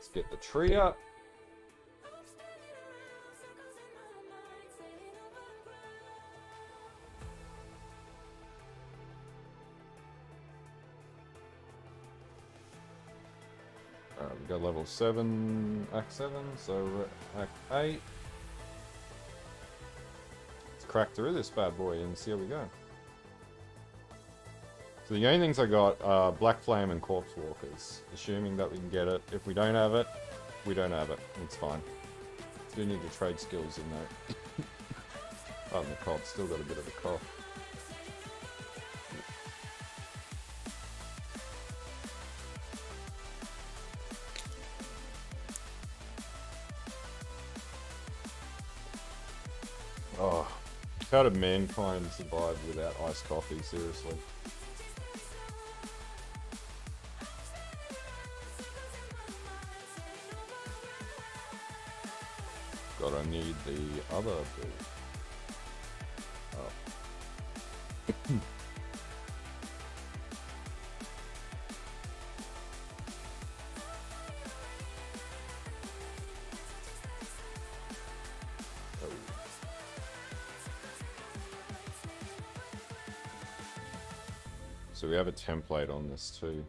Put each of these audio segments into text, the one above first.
Let's get the tree up. Alright, we got level 7, Act 7, so we're at Act 8. Let's crack through this bad boy and see how we go. So the only things I got are Blackflame and Corpse Walkers, assuming that we can get it. If we don't have it, we don't have it. It's fine. Do need to trade skills in though. Pardon the cough, still got a bit of a cough. Oh, how did mankind survive without iced coffee, seriously? God, I need the other bit. Oh. So we have a template on this too.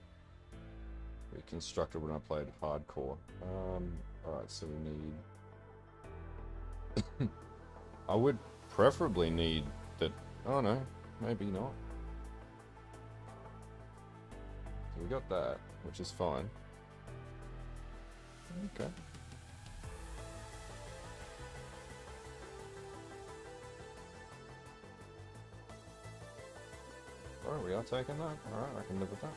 We constructed when I played hardcore. Alright, so we need... I would preferably need that... Oh no, maybe not. So we got that, which is fine. Okay. Alright, we are taking that. Alright, I can live with that.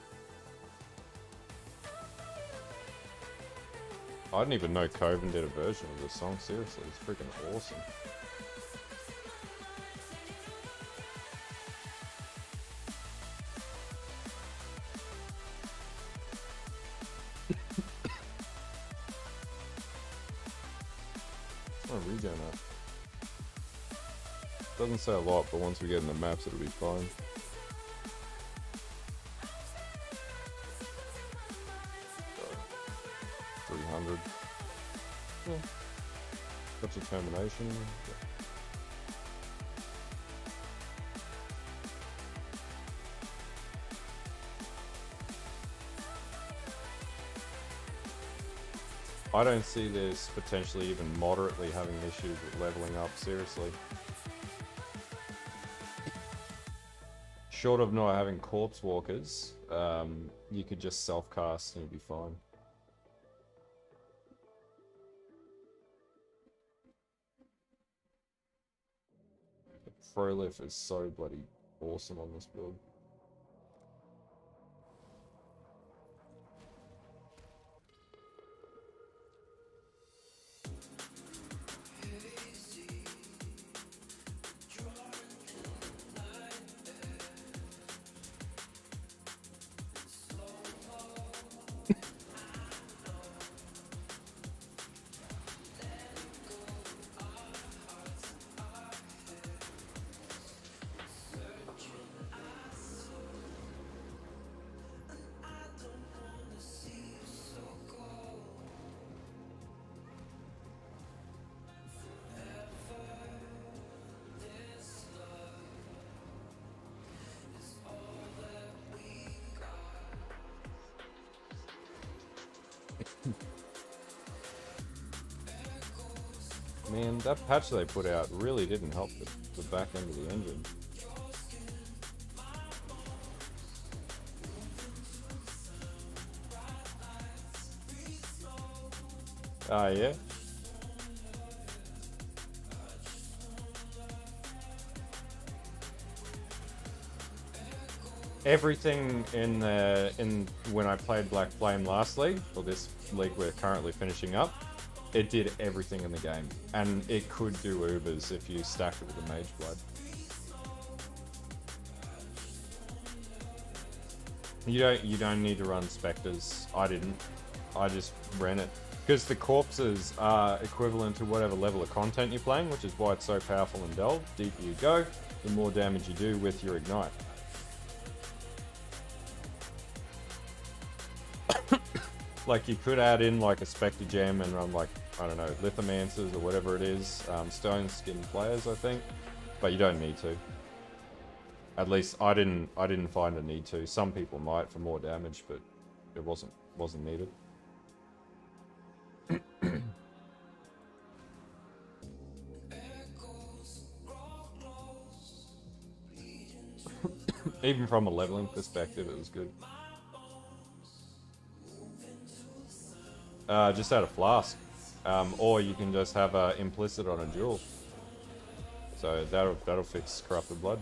I didn't even know Coven did a version of this song, seriously, it's freaking awesome. Oh, regen up. Doesn't say a lot, but once we get in the maps it'll be fine. Yeah. Got determination. Yeah. I don't see this potentially even moderately having issues with leveling up, seriously. Short of not having corpse walkers, you could just self-cast and it'd be fine. Prolif is so bloody awesome on this build. Man, that patch they put out really didn't help the back end of the engine. Ah, yeah. Everything in when I played Blackflame last league, or this league we're currently finishing up, it did everything in the game, and it could do Ubers if you stacked it with the Mage Blood. You don't need to run Spectres. I didn't. I just ran it because the corpses are equivalent to whatever level of content you're playing, which is why it's so powerful in Delve. Deeper you go, the more damage you do with your Ignite. Like, you could add in like a Spectre Gem and run like, I don't know, Lithomancers or whatever it is, Stone Skin players, I think, but you don't need to. At least I didn't find a need to. Some people might for more damage, but it wasn't needed. Even from a leveling perspective, it was good. Just add a flask, or you can just have a implicit on a jewel. So that'll fix corrupted blood.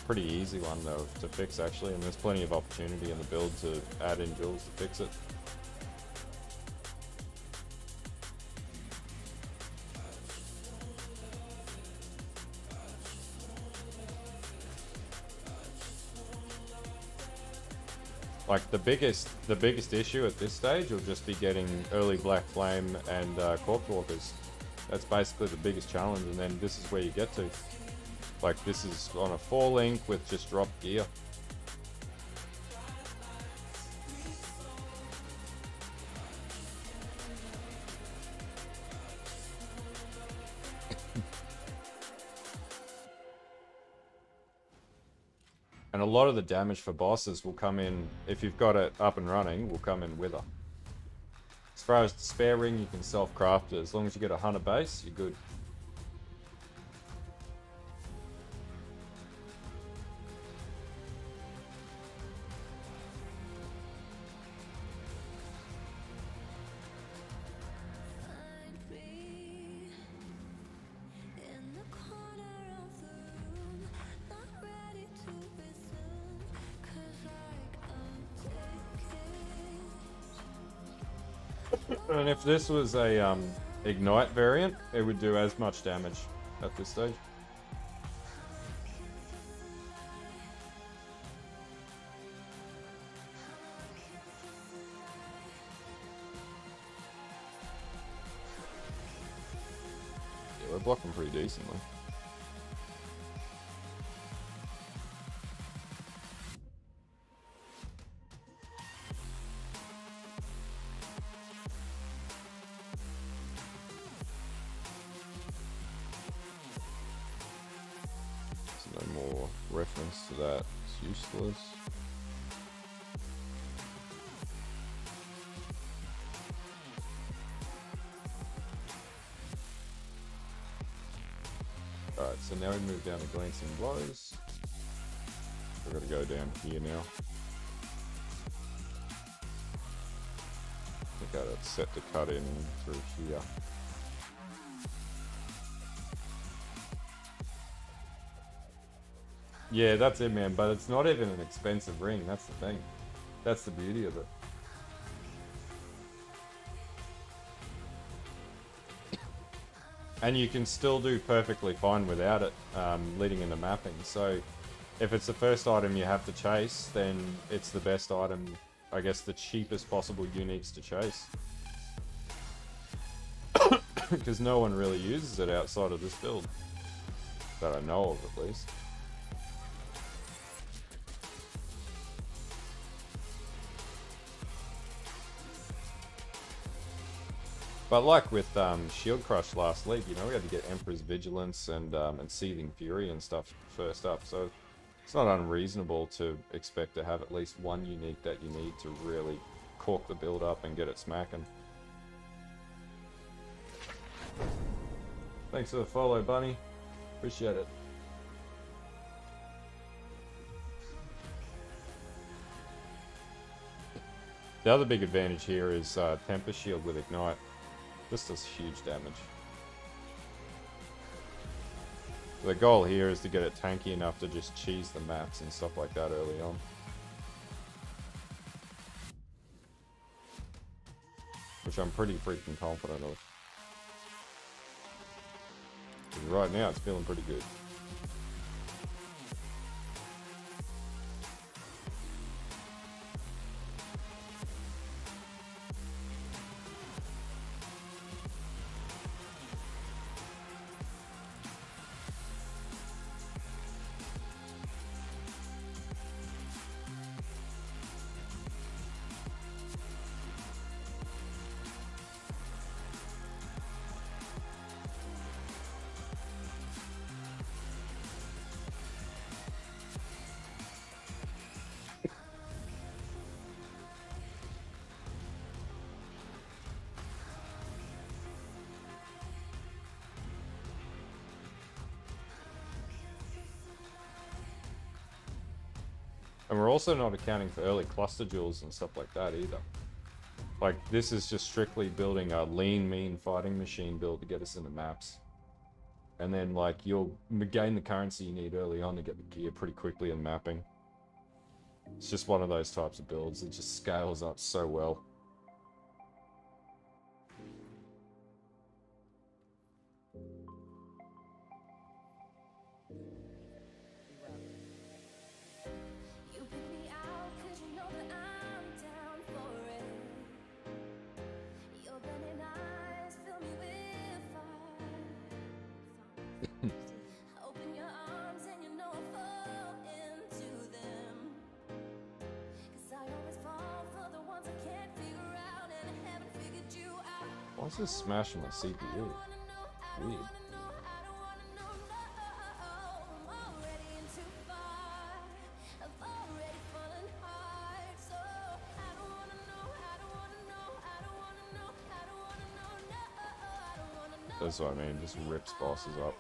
Pretty easy one though to fix actually, and there's plenty of opportunity in the build to add in jewels to fix it. Like the biggest issue at this stage will just be getting early Blackflame and Corpse Walkers. That's basically the biggest challenge, and then this is where you get to. Like, this is on a 4-link with just dropped gear. And a lot of the damage for bosses will come in, if you've got it up and running, will come in Wither. As far as the spare ring, you can self-craft it. As long as you get a Hunter base, you're good. And if this was a Ignite variant, it would do as much damage at this stage. Yeah, we're blocking pretty decently. No more reference to that. It's useless. Alright, so now we move down to Glancing Blows. We've got to go down here now. I think it's set to cut in through here. Yeah, that's it, man, but it's not even an expensive ring, that's the thing. That's the beauty of it. And you can still do perfectly fine without it, leading into mapping. So, if it's the first item you have to chase, then it's the best item, I guess the cheapest possible uniques to chase. Because no one really uses it outside of this build. That I know of, at least. But like with Shield Crush last league, you know, we had to get Emperor's Vigilance and Seething Fury and stuff first up, so it's not unreasonable to expect to have at least one unique that you need to really cork the build up and get it smacking. Thanks for the follow, Bunny. Appreciate it. The other big advantage here is Tempest Shield with Ignite. This does huge damage. The goal here is to get it tanky enough to just cheese the maps and stuff like that early on. Which I'm pretty freaking confident of. 'Cause right now it's feeling pretty good. And we're also not accounting for early cluster jewels and stuff like that either. Like, this is just strictly building a lean, mean fighting machine build to get us into maps. And then, like, you'll gain the currency you need early on to get the gear pretty quickly in mapping. It's just one of those types of builds. It just scales up so well. Why is this smashing my CPU? Weird. That's what I mean, just rips bosses up.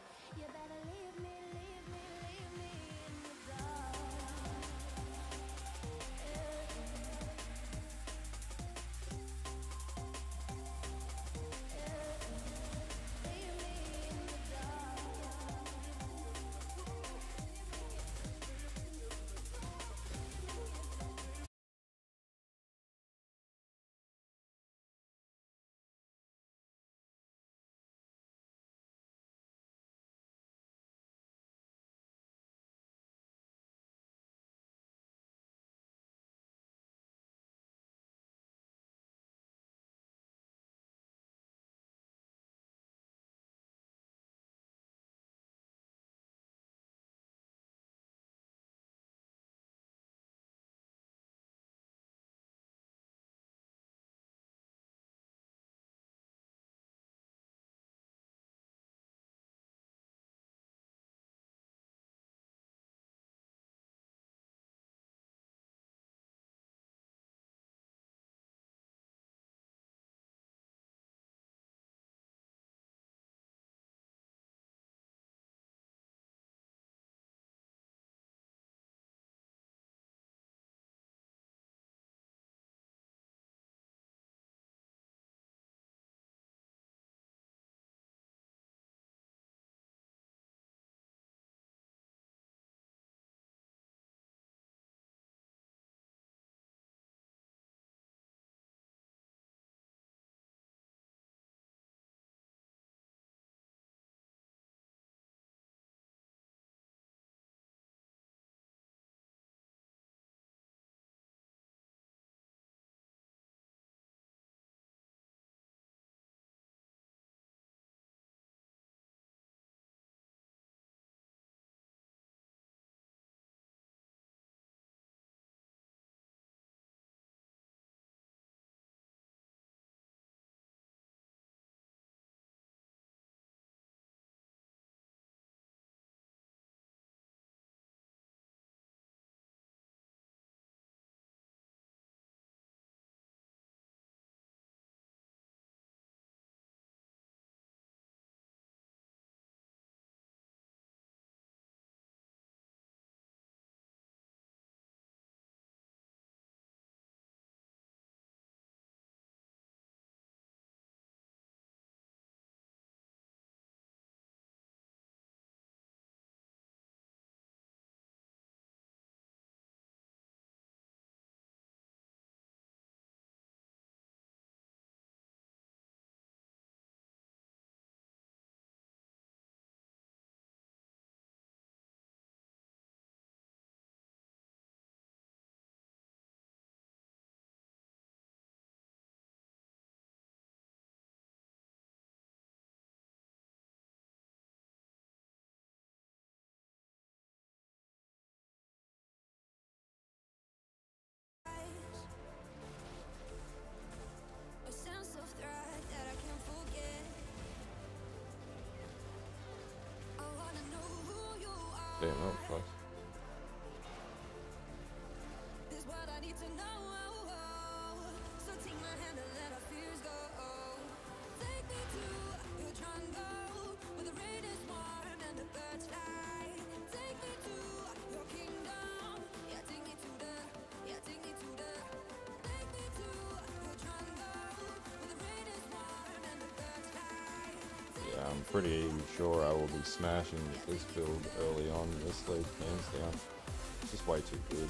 Damn, that was close. Take me to your kingdom. Yeah, take me to the I'm pretty sure I will be smashing this build early on in this league, hands down. It's just way too good.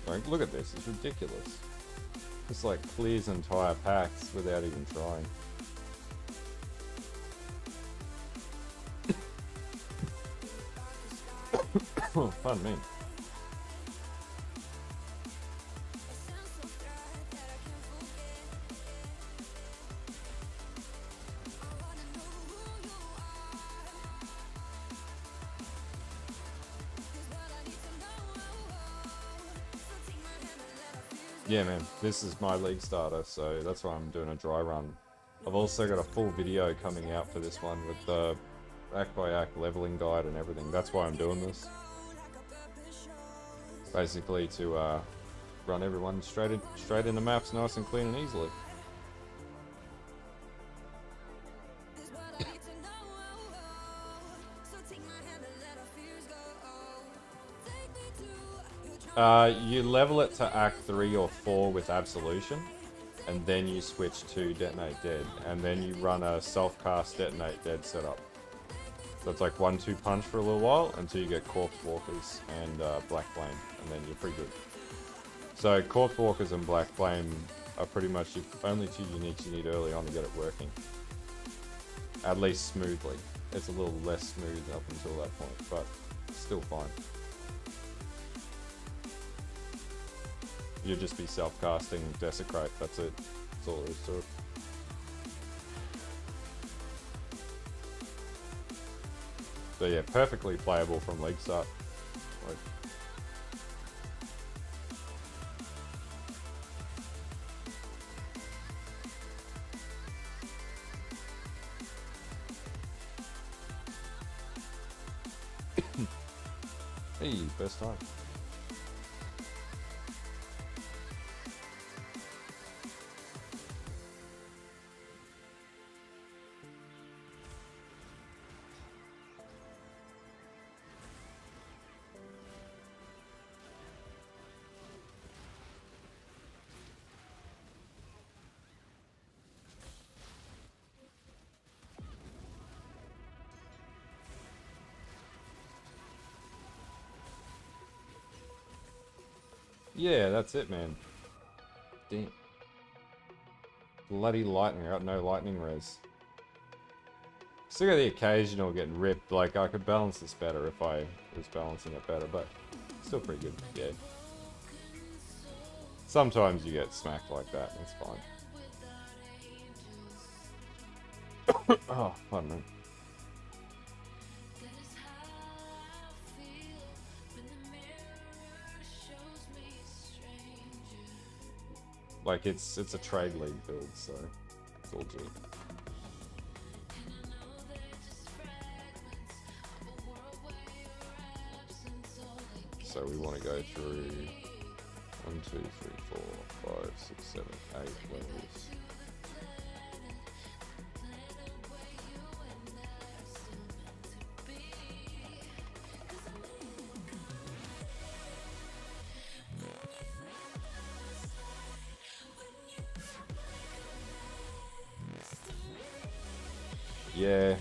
Like, look at this, it's ridiculous. Just like clears entire packs without even trying. Oh, pardon me. Yeah, man, this is my league starter, so that's why I'm doing a dry run. I've also got a full video coming out for this one with the act by act leveling guide and everything. That's why I'm doing this. Basically to run everyone straight into maps nice and clean and easily. You level it to Act 3 or 4 with Absolution, and then you switch to Detonate Dead, and then you run a self-cast Detonate Dead setup. So it's like 1-2 punch for a little while until you get Corpse Walkers and Blackflame, and then you're pretty good. So Corpse Walkers and Blackflame are pretty much the only two uniques you need early on to get it working. At least smoothly. It's a little less smooth up until that point, but still fine. You'll just be self-casting Desecrate, that's it. That's all there is to it. So yeah, perfectly playable from league start. Like, hey, first time. Yeah, that's it, man. Damn. Bloody lightning. I got no lightning res. Still got the occasional getting ripped. Like, I could balance this better if I was balancing it better, but still pretty good. Yeah. Sometimes you get smacked like that, and it's fine. Oh, pardon me. Like, it's a trade league build, so it's all good. So we want to go through 1, 2, 3, 4, 5, 6, 7, 8 levels. Yeah.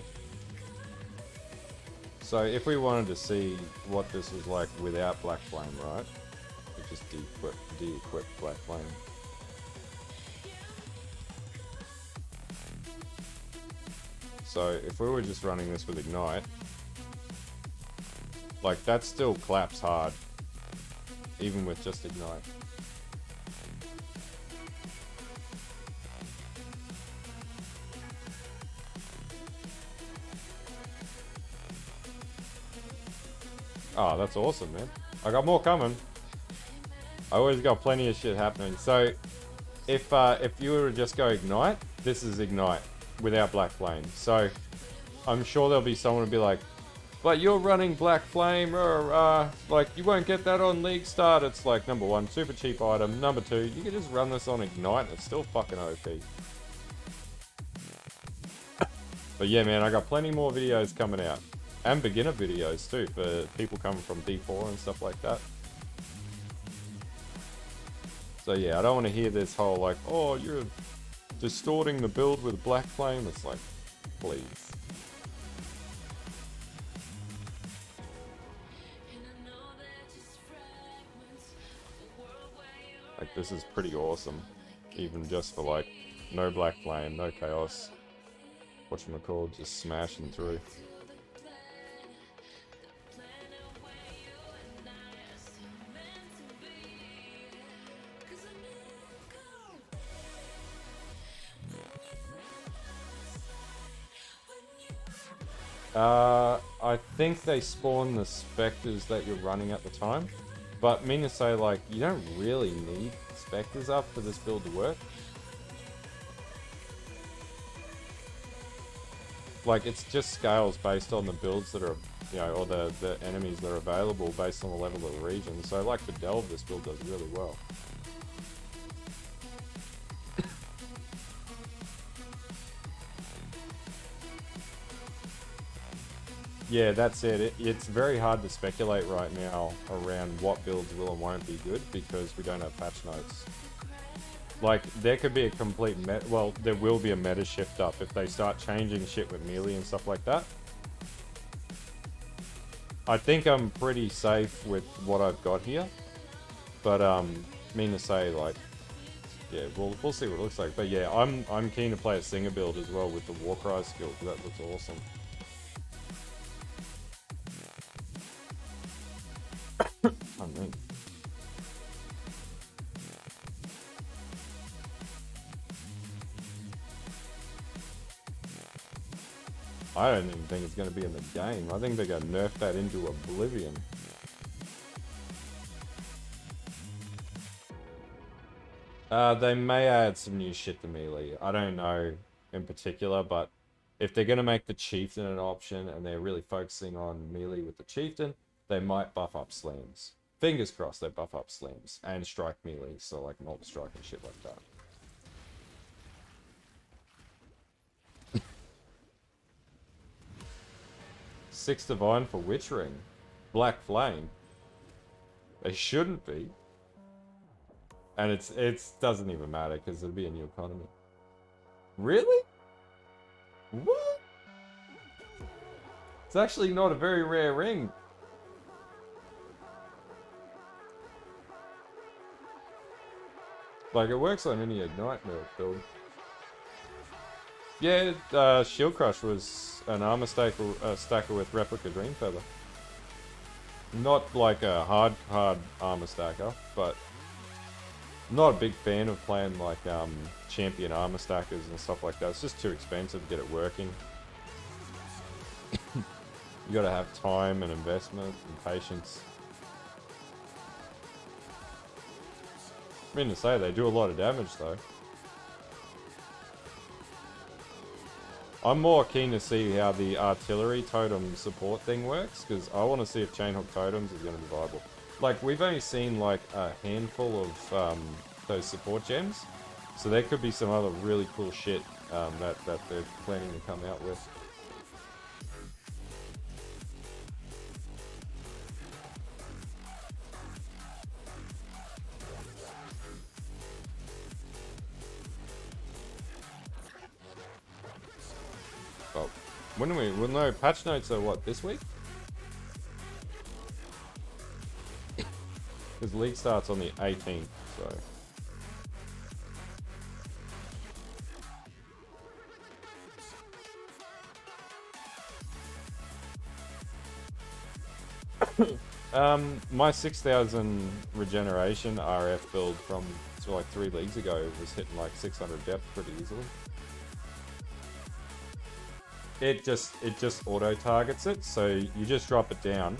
So if we wanted to see what this was like without Blackflame, right? We just de-equip Blackflame. So if we were just running this with Ignite, like that still claps hard, even with just Ignite. Oh, that's awesome, man. I got more coming. I always got plenty of shit happening. So, if you were to just go Ignite, this is Ignite without Blackflame. So, I'm sure there'll be someone who'll be like, but you're running Blackflame, like, you won't get that on League Start. It's like, number one, super cheap item. Number two, you can just run this on Ignite and it's still fucking OP. But yeah, man, I got plenty more videos coming out. And beginner videos too, for people coming from D4 and stuff like that. So yeah, I don't want to hear this whole like, oh, you're distorting the build with Blackflame. It's like, please. Like, this is pretty awesome. Even just for like, no Blackflame, no chaos. Whatchamacallit, just smashing through. I think they spawn the specters that you're running at the time. But mean to say, like, you don't really need specters up for this build to work. Like, it's just scales based on the builds that are, you know, or the enemies that are available based on the level of the region. So, like, for Delve, this build does really well. Yeah, that's it. It's very hard to speculate right now around what builds will and won't be good because we don't have patch notes. Like, there could be a complete well, there will be a meta shift up if they start changing shit with melee and stuff like that. I think I'm pretty safe with what I've got here. But, mean to say, like, yeah, we'll see what it looks like. But yeah, I'm keen to play a Singer build as well with the Warcry skill, because that looks awesome. I mean, I don't even think it's going to be in the game. I think they're going to nerf that into oblivion. They may add some new shit to melee. I don't know in particular, but if they're going to make the Chieftain an option and they're really focusing on melee with the Chieftain, they might buff up slams. Fingers crossed they buff up slams and strike melee, so like multi-strike and shit like that. Six Divine for Witch Ring. Blackflame. They shouldn't be. And it's doesn't even matter because it'll be a new economy. Really? What? It's actually not a very rare ring. Like, it works on any Ignite build. Yeah, Shield Crush was an armor stacker with Replica Dream Feather. Not like a hard armor stacker, but not a big fan of playing like champion armor stackers and stuff like that. It's just too expensive to get it working. You gotta have time and investment and patience. I mean to say, they do a lot of damage though. I'm more keen to see how the artillery totem support thing works, because I want to see if Chainhook Totems is going to be viable. Like, we've only seen like a handful of those support gems, so there could be some other really cool shit that they're planning to come out with. Oh, when do we? Well, no, patch notes are what, this week? Because league starts on the 18th, so. My 6,000 regeneration RF build from like 3 leagues ago was hitting like 600 depth pretty easily. It just auto targets it, so you just drop it down,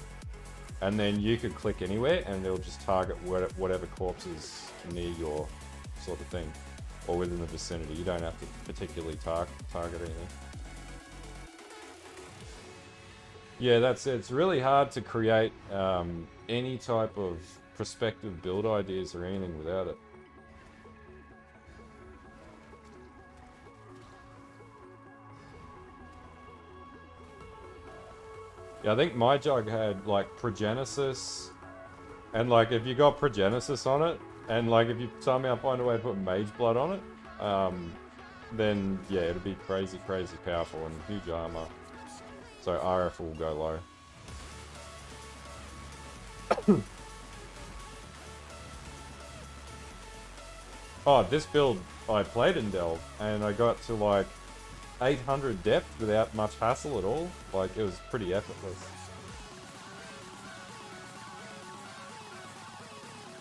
and then you could click anywhere, and they'll just target whatever corpse is near your sort of thing, or within the vicinity. You don't have to particularly target anything. Yeah, that's it. It's really hard to create any type of prospective build ideas or anything without it. Yeah, I think my jug had like Progenesis, and like if you got Progenesis on it, And like if you somehow find a way to put Mage Blood on it, then yeah, it'll be crazy, crazy powerful and huge armor. So RF will go low. Oh, this build I played in Delve, and I got to like 800 depth without much hassle at all. Like, it was pretty effortless.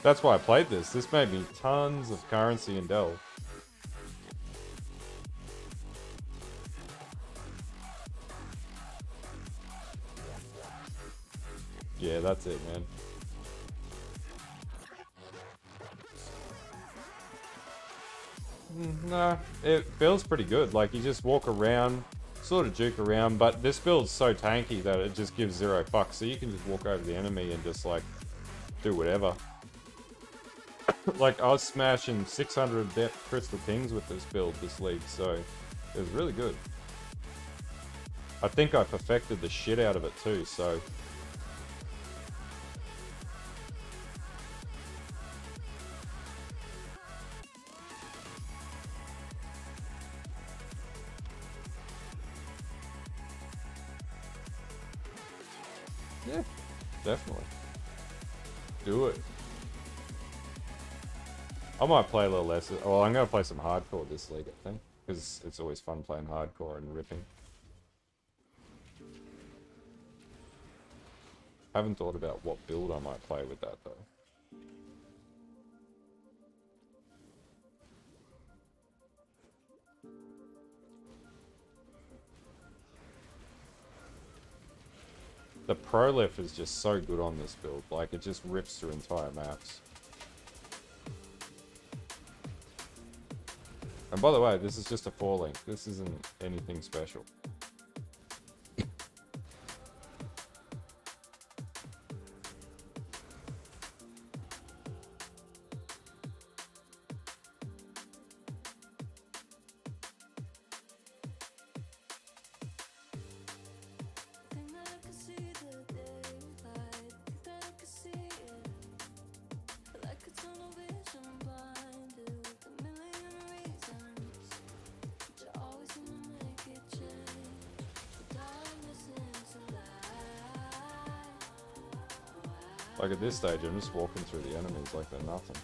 That's why I played this. This made me tons of currency in Delve. Yeah, that's it, man. No, it feels pretty good. Like, you just walk around, sort of juke around, but this build's so tanky that it just gives 0 fucks. So you can just walk over the enemy and just, like, do whatever. Like, I was smashing 600 depth Crystal Kings with this build this league, so it was really good. I think I perfected the shit out of it too, so... yeah, definitely. Do it. I might play a little less. Well, I'm going to play some hardcore this league, I think. Because it's always fun playing hardcore and ripping. Haven't thought about what build I might play with that, though. The Prolif is just so good on this build. Like, it just rips through entire maps. And by the way, this is just a 4-link. This isn't anything special. Like at this stage, I'm just walking through the enemies like they're nothing.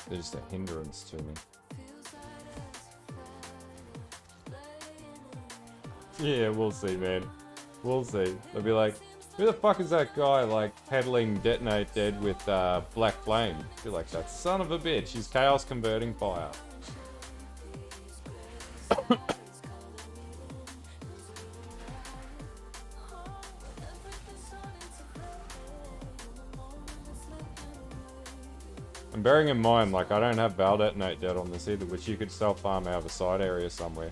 They're just a hindrance to me. Yeah, we'll see, man. We'll see. They'll be like, who the fuck is that guy, like, peddling Detonate Dead with Blackflame? Be like, that son of a bitch, he's chaos converting fire. And bearing in mind, like, I don't have Val Detonate Dead on this either, which you could self-farm out of a side area somewhere.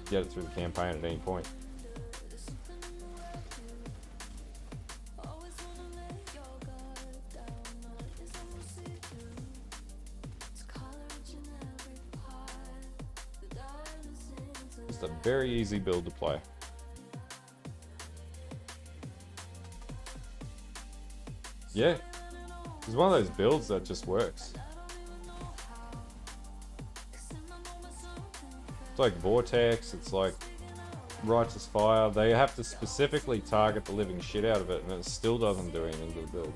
Get it through the campaign at any point. Just a very easy build to play. Yeah. It's one of those builds that just works. It's like Vortex, it's like Righteous Fire. They have to specifically target the living shit out of it, and it still doesn't do anything to the build.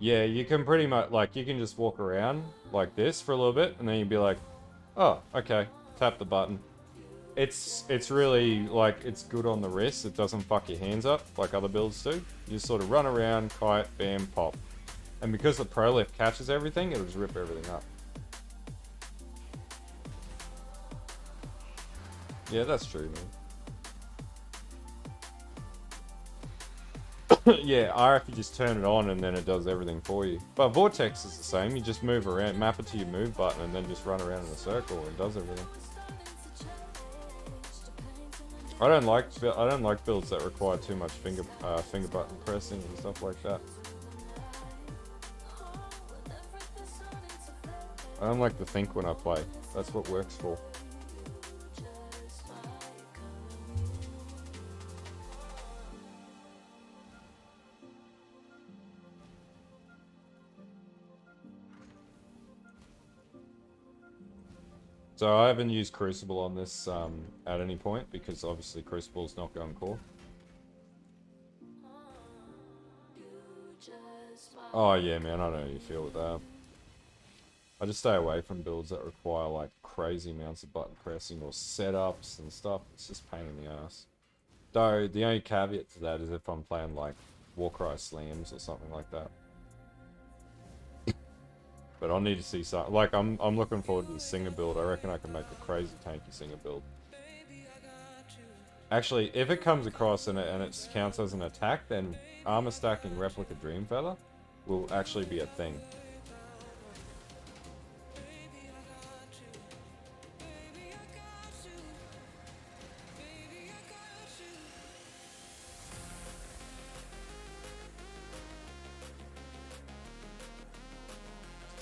Yeah, you can pretty much, like, you can just walk around like this for a little bit, and then you'd be like, oh, okay, tap the button. It's really, like, it's good on the wrist. It doesn't fuck your hands up like other builds do. You just sort of run around, kite, bam, pop. And because the Pro Lift catches everything, it'll just rip everything up. Yeah, that's true, man. Yeah, RF, you just turn it on and then it does everything for you. But Vortex is the same. You just move around, map it to your move button, and then just run around in a circle and it does everything. I don't like builds that require too much finger button pressing and stuff like that. I don't like to think when I play. That's what works for. So I haven't used Crucible on this at any point because obviously Crucible's not going core. Oh yeah, man, I don't know how you feel with that. I just stay away from builds that require like crazy amounts of button pressing or setups and stuff. It's just pain in the ass. Though the only caveat to that is if I'm playing like Warcry slams or something like that. But I'll need to see something. Like I'm looking forward to the Singer build. I reckon I can make a crazy tanky Singer build. Actually, if it comes across and it counts as an attack, then armor stacking Replica Dreamfeather will actually be a thing.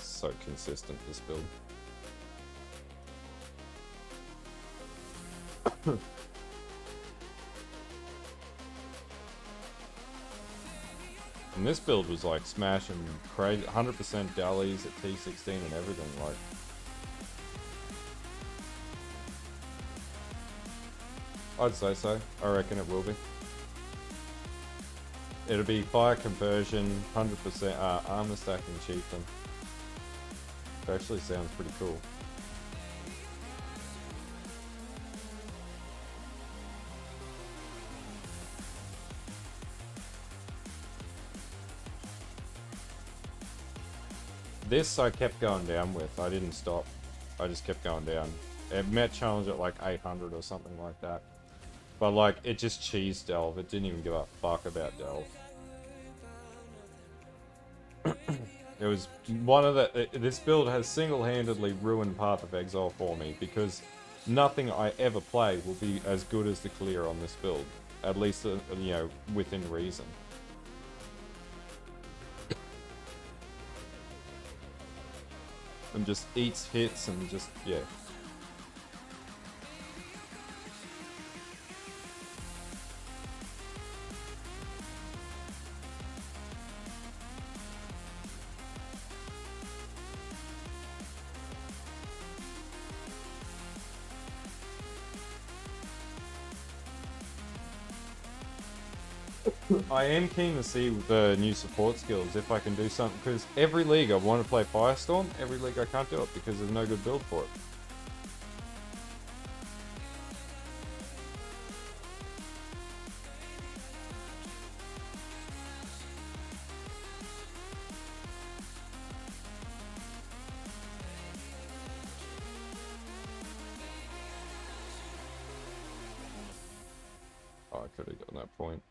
So consistent, this build. And this build was like smashing crazy 100% delis at T16 and everything. Like, I'd say so. I reckon it will be. It'll be fire conversion, 100% armor stacking chieftain. It actually sounds pretty cool. This I kept going down with. I didn't stop. I just kept going down. It met challenge at like 800 or something like that. But like, it just cheesed Delve. It didn't even give a fuck about Delve. It was one of the... This build has single-handedly ruined Path of Exile for me because nothing I ever play will be as good as the clear on this build. At least, you know, within reason. And just eats hits and just, yeah. I am keen to see with the new support skills if I can do something, because every league I want to play Firestorm, every league I can't do it because there's no good build for it. Oh, I could have gotten that point.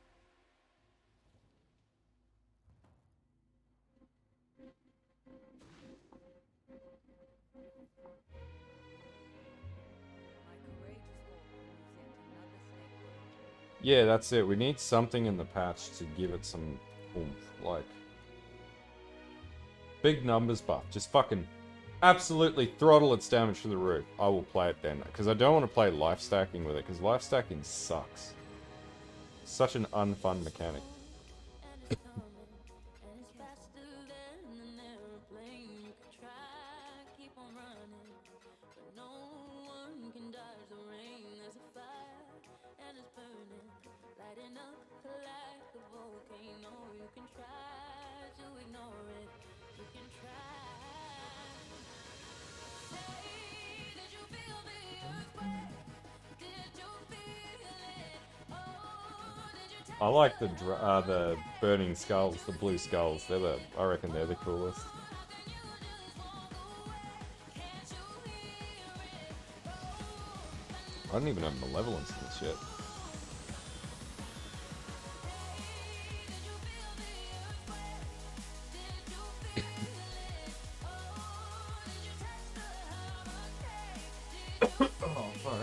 Yeah, that's it. We need something in the patch to give it some oomph. Like, big numbers buff. Just fucking absolutely throttle its damage to the roof. I will play it then. Because I don't want to play life stacking with it. Because life stacking sucks. Such an unfun mechanic. I like the burning skulls, the blue skulls. I reckon they're the coolest. I don't even have malevolence in this shit. Oh, far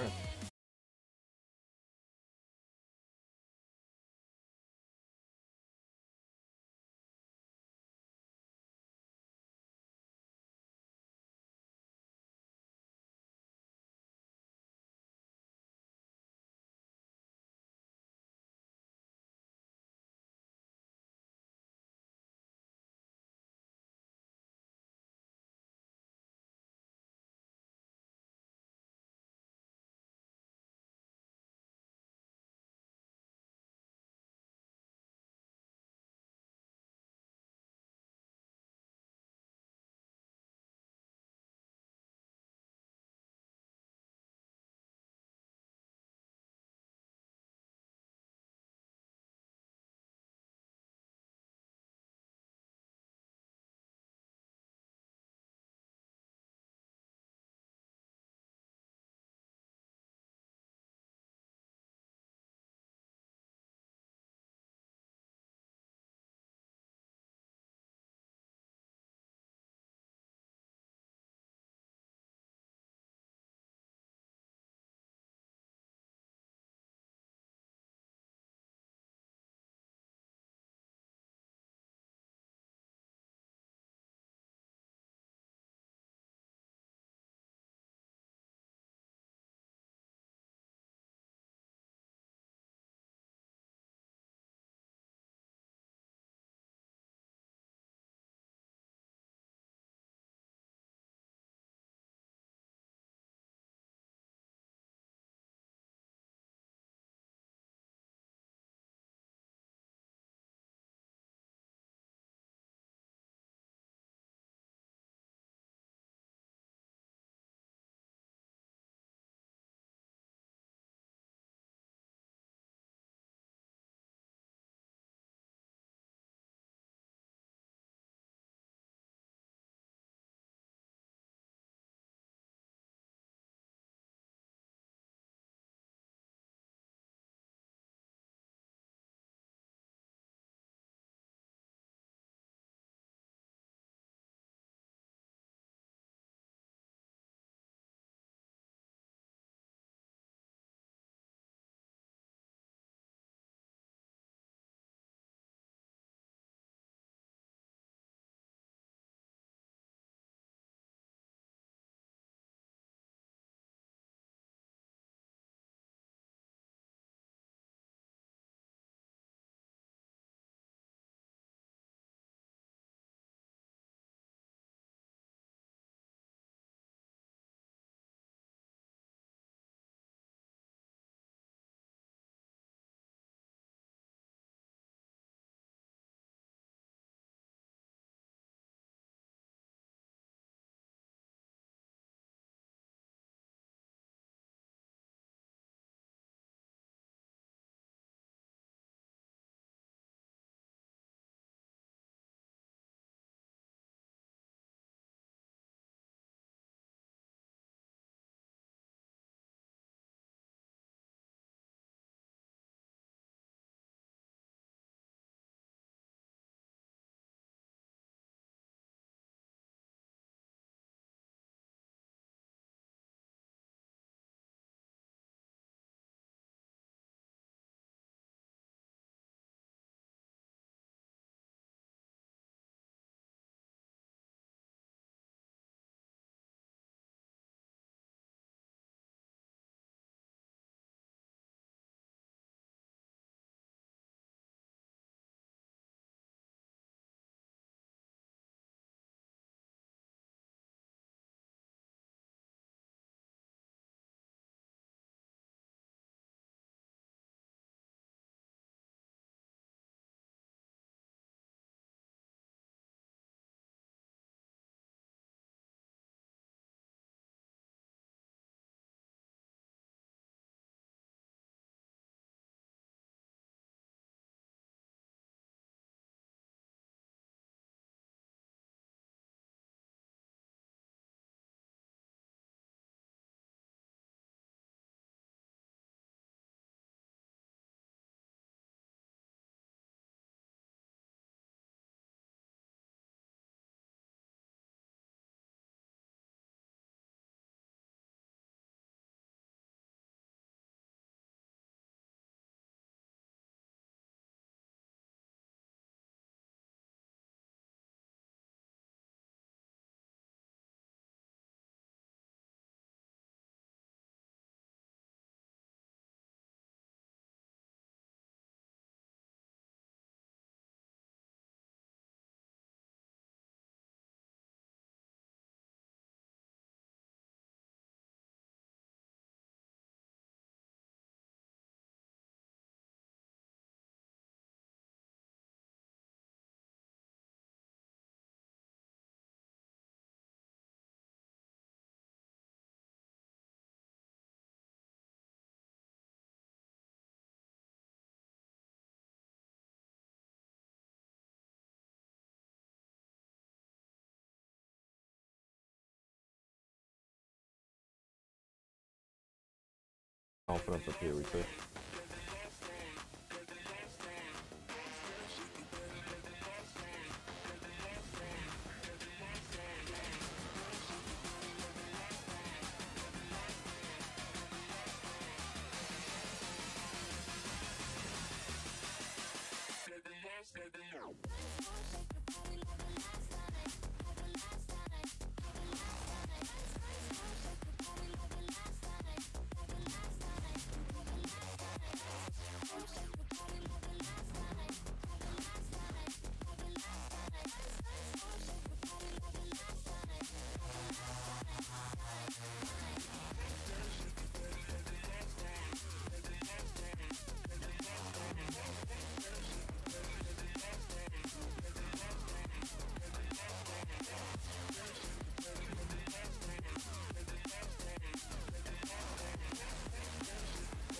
confident for PoE 2.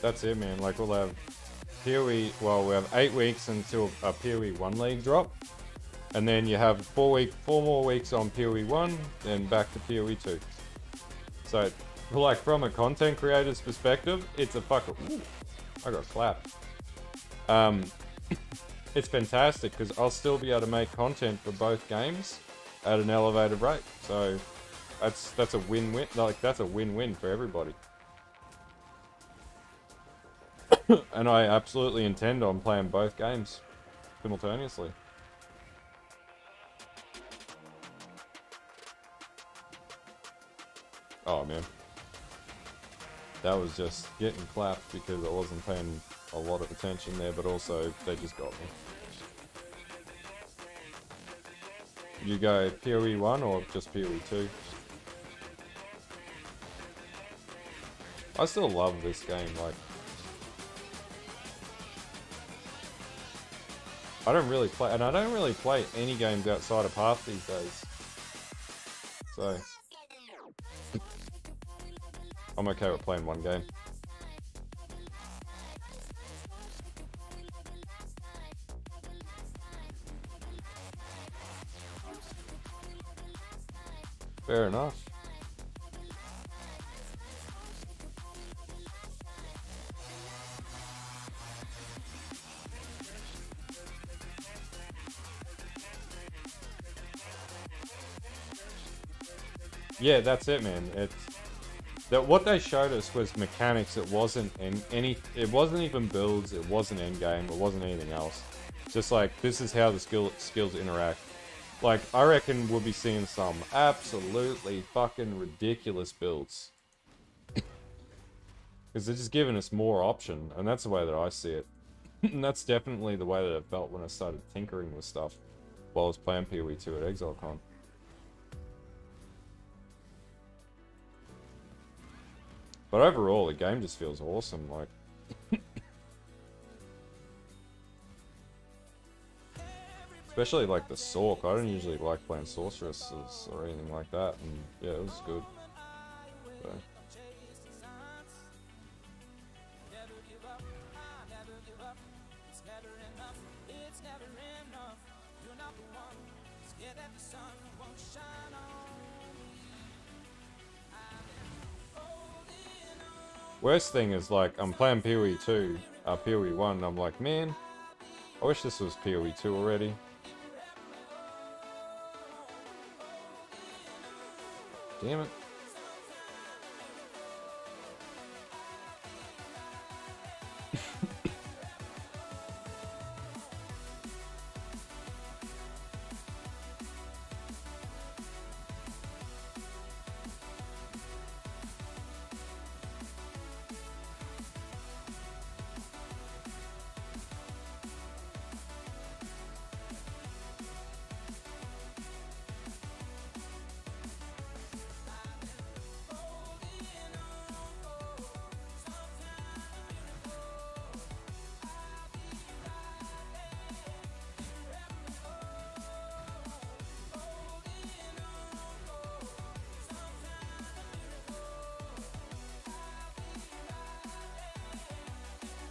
That's it, man. Like, we'll have PoE, well, we have 8 weeks until a PoE 1 league drop. And then you have 4 more weeks on PoE 1, then back to PoE 2. So, like, from a content creator's perspective, it's a fucking... Ooh, I got clapped. It's fantastic, because I'll still be able to make content for both games at an elevated rate. So, that's a win-win. Like, that's a win-win for everybody. And I absolutely intend on playing both games simultaneously. Oh man, that was just getting clapped because I wasn't paying a lot of attention there, but also they just got me. You go PoE 1 or just PoE 2? I still love this game, like... I don't really play, and I don't really play any games outside of Path these days. So... I'm okay with playing one game. Fair enough. Yeah, that's it, man. It's that what they showed us was mechanics. It wasn't it wasn't even builds. It wasn't endgame. It wasn't anything else. Just like, this is how the skills interact. Like, I reckon we'll be seeing some absolutely fucking ridiculous builds. Because they're just giving us more option, and that's the way that I see it. And that's definitely the way that it felt when I started tinkering with stuff while I was playing PoE 2 at ExileCon. But overall, the game just feels awesome, like... Especially, like, the Sorc. I don't usually like playing Sorceresses or anything like that, and yeah, it was good. So. Worst thing is, like, I'm playing PoE 2, PoE 1, and I'm like, man, I wish this was PoE 2 already. Damn it.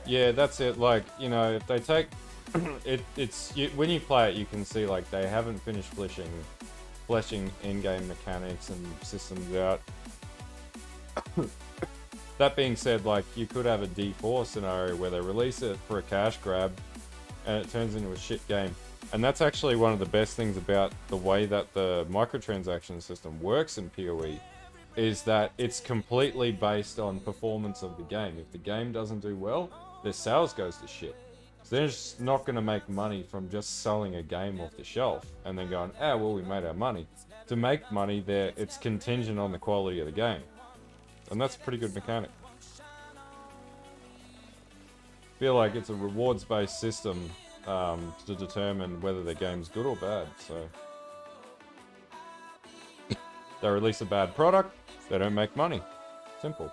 Yeah, that's it. Like, you know, if they take when you play it, you can see, like, they haven't finished fleshing in-game mechanics and systems out. That being said, like, you could have a D4 scenario where they release it for a cash grab and it turns into a shit game. And that's actually one of the best things about the way that the microtransaction system works in PoE, is that it's completely based on performance of the game. If the game doesn't do well, their sales goes to shit. So they're just not going to make money from just selling a game off the shelf and then going, ah, well, we made our money. To make money there, it's contingent on the quality of the game. And that's a pretty good mechanic. Feel like it's a rewards-based system to determine whether the game's good or bad. So they release a bad product, they don't make money. Simple.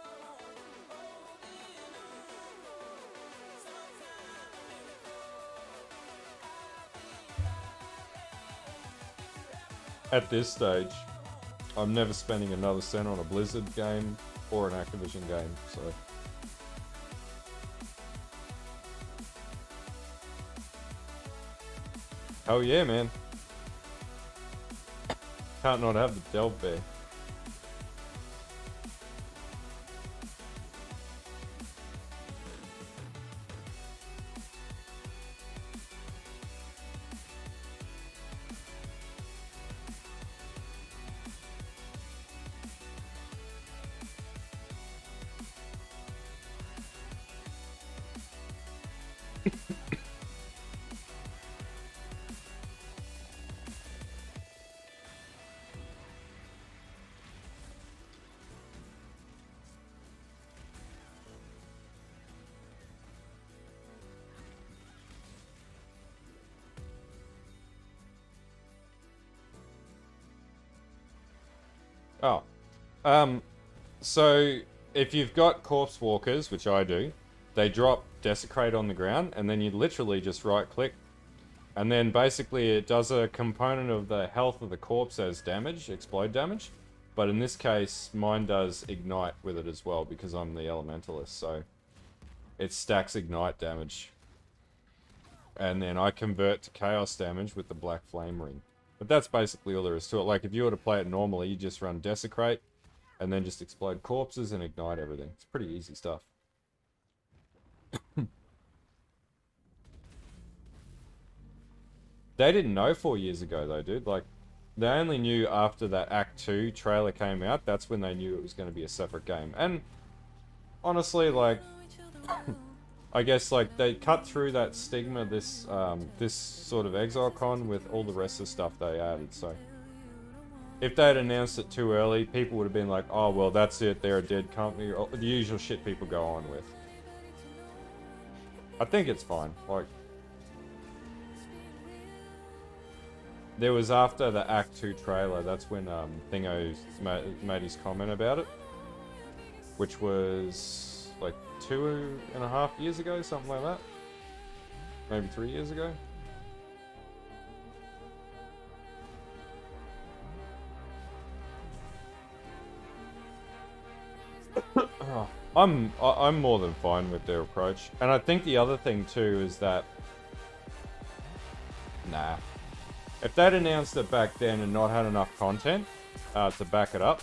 At this stage, I'm never spending another cent on a Blizzard game or an Activision game, so. Oh yeah, man. Can't not have the Delve Bear. Oh. So if you've got corpse walkers, which I do, they drop desecrate on the ground, and then you literally just right click, and then basically it does a component of the health of the corpse as damage, explode damage. But in this case, mine does ignite with it as well because I'm the elementalist, so it stacks ignite damage. And then I convert to chaos damage with the Blackflame ring. But that's basically all there is to it. Like, if you were to play it normally, you just run Desecrate, and then just explode corpses and ignite everything. It's pretty easy stuff. They didn't know 4 years ago, though, dude. Like, they only knew after that Act 2 trailer came out. That's when they knew it was going to be a separate game. And, honestly, like... I guess, like, they cut through that stigma this this sort of ExileCon with all the rest of the stuff they added, so... If they had announced it too early, people would have been like, oh, well, that's it, they're a dead company, or the usual shit people go on with. I think it's fine, like... There was after the Act 2 trailer, that's when Thingo made his comment about it. Which was... like 2.5 years ago, something like that. Maybe 3 years ago. I'm more than fine with their approach, and I think the other thing too is that, nah, if they'd announced it back then and not had enough content to back it up,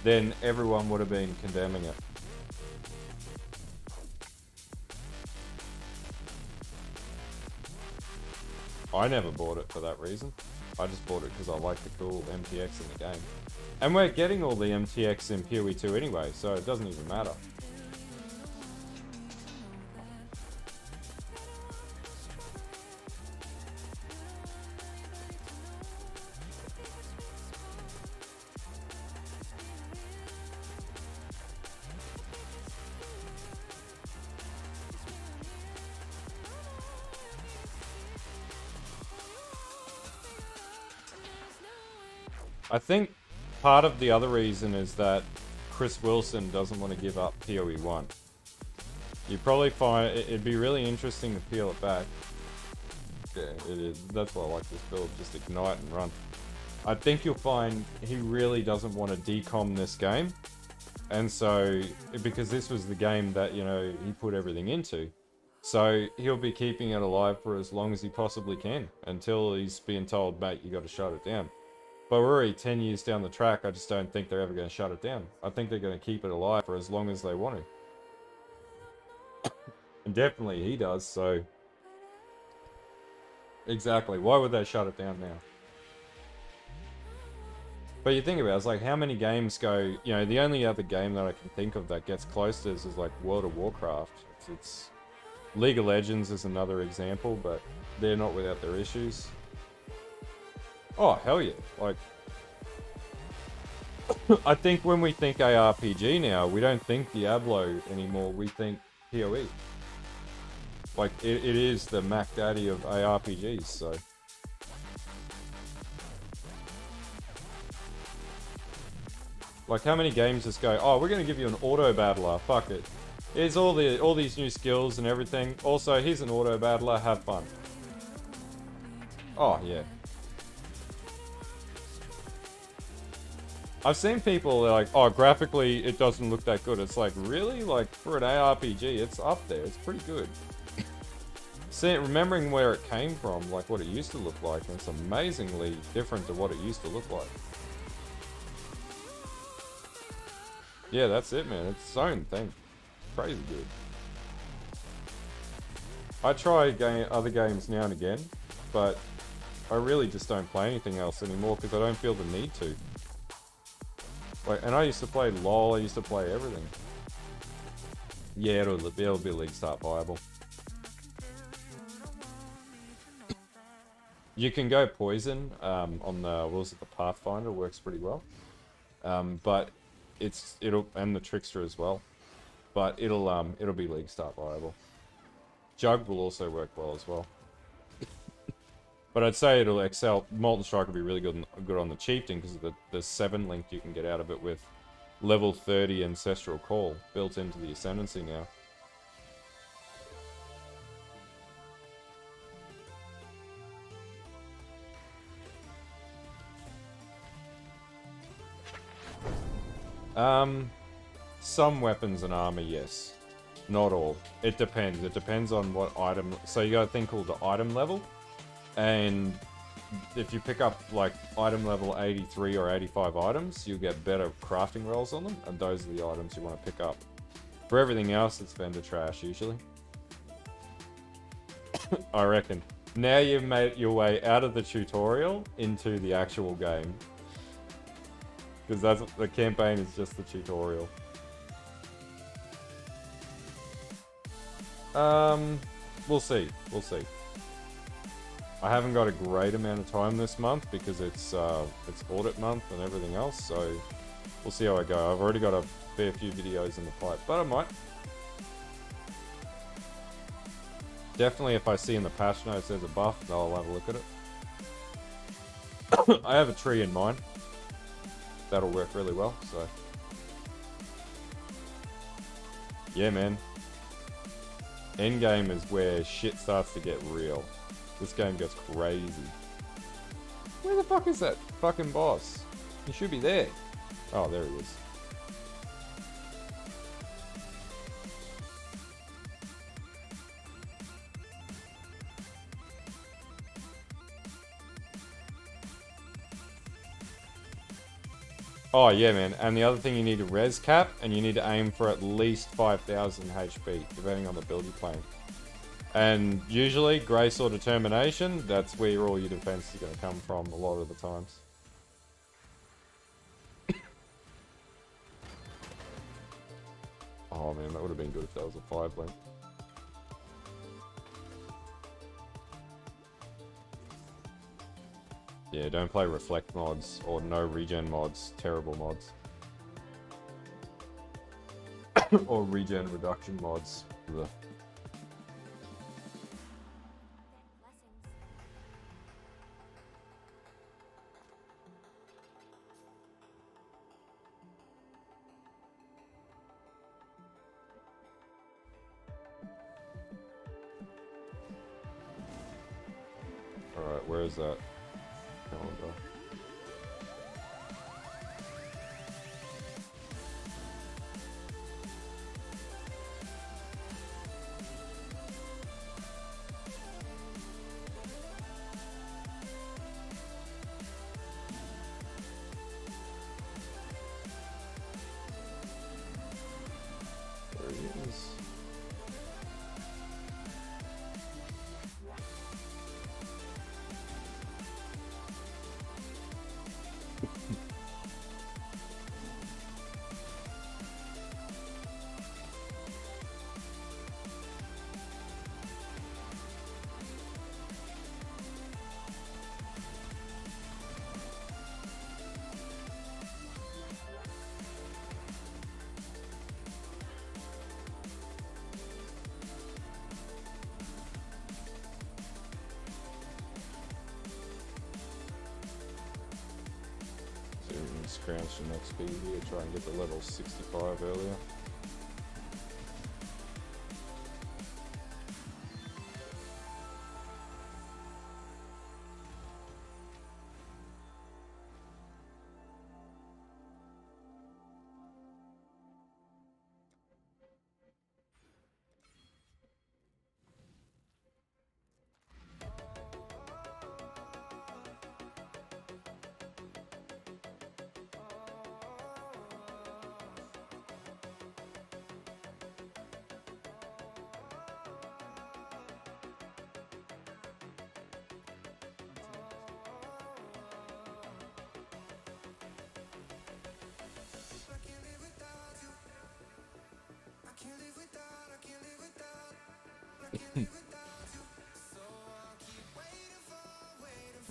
then everyone would have been condemning it. I never bought it for that reason. I just bought it because I like the cool MTX in the game. And we're getting all the MTX in PoE 2 anyway, so it doesn't even matter. I think part of the other reason is that Chris Wilson doesn't want to give up PoE 1. You probably find it'd be really interesting to peel it back. Yeah, it is. That's why I like this build. Just ignite and run. I think you'll find he really doesn't want to decom this game. And so, because this was the game that, you know, he put everything into. So, he'll be keeping it alive for as long as he possibly can. Until he's being told, mate, you got to shut it down. But we're already 10 years down the track. I just don't think they're ever going to shut it down. I think they're going to keep it alive for as long as they want to. And definitely he does, so... Exactly, why would they shut it down now? But you think about it, it's like how many games go... You know, the only other game that I can think of that gets close to this is like World of Warcraft. It's League of Legends is another example, but they're not without their issues. Oh, hell yeah. Like, I think when we think ARPG now, we don't think Diablo anymore, we think PoE. Like, it is the Mac Daddy of ARPGs, so... Like, how many games just go, oh, we're gonna give you an auto-battler, fuck it. Here's all these new skills and everything. Also, here's an auto-battler, have fun. Oh, yeah. I've seen people like, oh, graphically it doesn't look that good. It's like, really? Like, for an ARPG, it's up there. It's pretty good. Remembering where it came from, like what it used to look like, and it's amazingly different to what it used to look like. Yeah, that's it, man. It's its own thing. Crazy good. I try other games now and again, but I really just don't play anything else anymore because I don't feel the need to. Like, and I used to play LOL, I used to play everything. Yeah, it'll be League Start viable. You can go Poison on the, what was it, the Pathfinder works pretty well. But and the Trickster as well. But it'll be League Start viable. Jug will also work well as well. But I'd say it'll excel. Molten Strike will be really good on the Chieftain because of the 7 link you can get out of it with level 30 Ancestral Call built into the Ascendancy now. Some weapons and armor, yes. Not all. It depends. It depends on what item. So you got a thing called the item level. And if you pick up like item level 83 or 85 items, you'll get better crafting rolls on them, and those are the items you want to pick up. For everything else, it's vendor trash usually. I reckon. Now you've made your way out of the tutorial into the actual game. Because the campaign is just the tutorial. We'll see. We'll see. I haven't got a great amount of time this month because it's audit month and everything else, so we'll see how I go. I've already got a fair few videos in the pipe, but I might. Definitely if I see in the patch notes there's a buff, I'll have a look at it. I have a tree in mind. That'll work really well, so. Yeah, man. Endgame is where shit starts to get real. This game gets crazy. Where the fuck is that fucking boss? He should be there. Oh, there he is. Oh yeah, man. And the other thing, you need a res cap, and you need to aim for at least 5,000 HP, depending on the build you're playing. And usually, Grace or Determination, that's where all your defense is going to come from a lot of the times. Oh man, that would have been good if that was a 5-link. Yeah, don't play Reflect mods or no regen mods. Terrible mods. Or regen reduction mods. Ugh. Alright, where is that? Calendar. There he is. scrounge some XP here, try and get the level 65 earlier.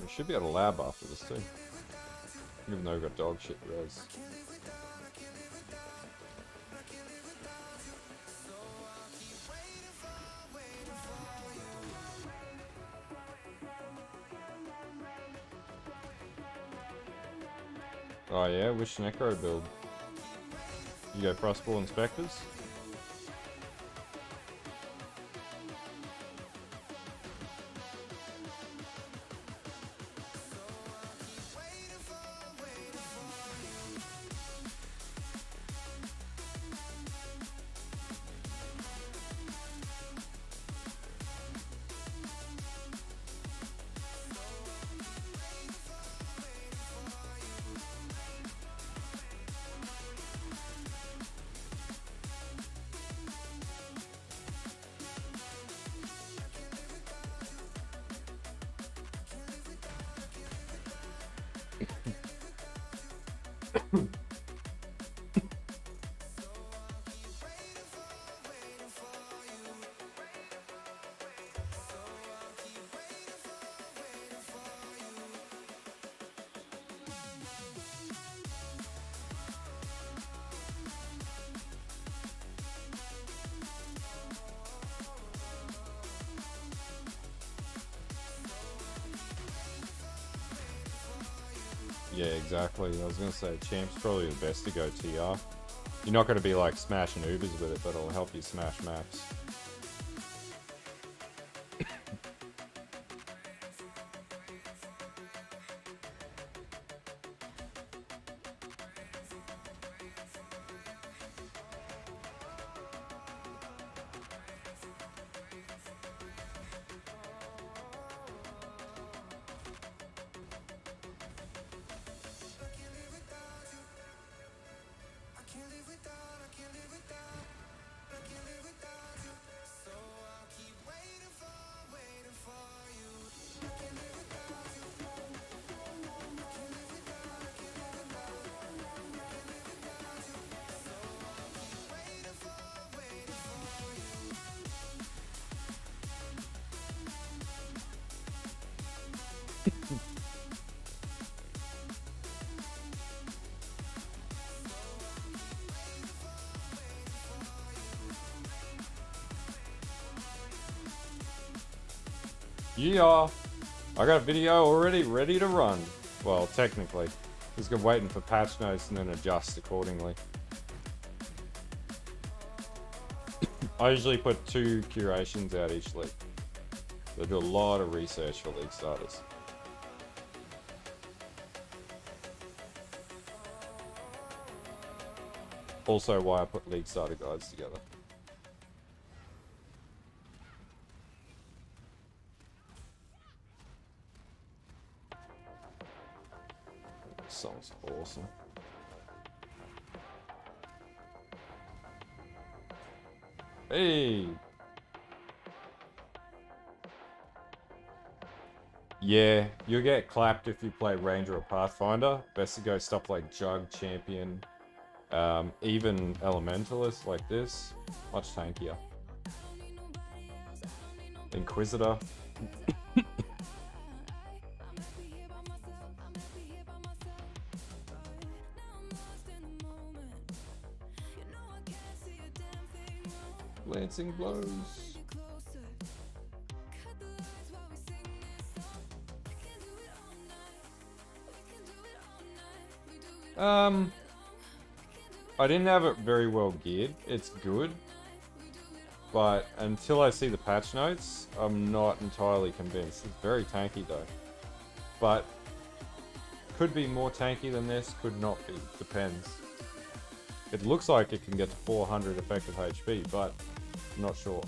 We should be able to lab after this too. Even though we've got dog shit res. Oh yeah, which Necro build? You go Frostball Inspectors? Yeah, exactly. I was gonna say, Champ's probably the best to go TR. You're not gonna be like smashing Ubers with it, but it'll help you smash maps. Yeah, I got a video already ready to run. Well, technically. Just go waiting for patch notes and then adjust accordingly. I usually put 2 curations out each league. They do a lot of research for league starters. Also why I put league starter guides together. This song's awesome. Hey! Yeah, you'll get clapped if you play Ranger or Pathfinder. Best to go stuff like Jug, Champion, even Elementalist like this. Much tankier. Inquisitor. Lancing blows. I didn't have it very well geared. It's good, but until I see the patch notes, I'm not entirely convinced. It's very tanky though, but could be more tanky than this, could not be, depends. It looks like it can get to 400 effective HP, but I'm not sure.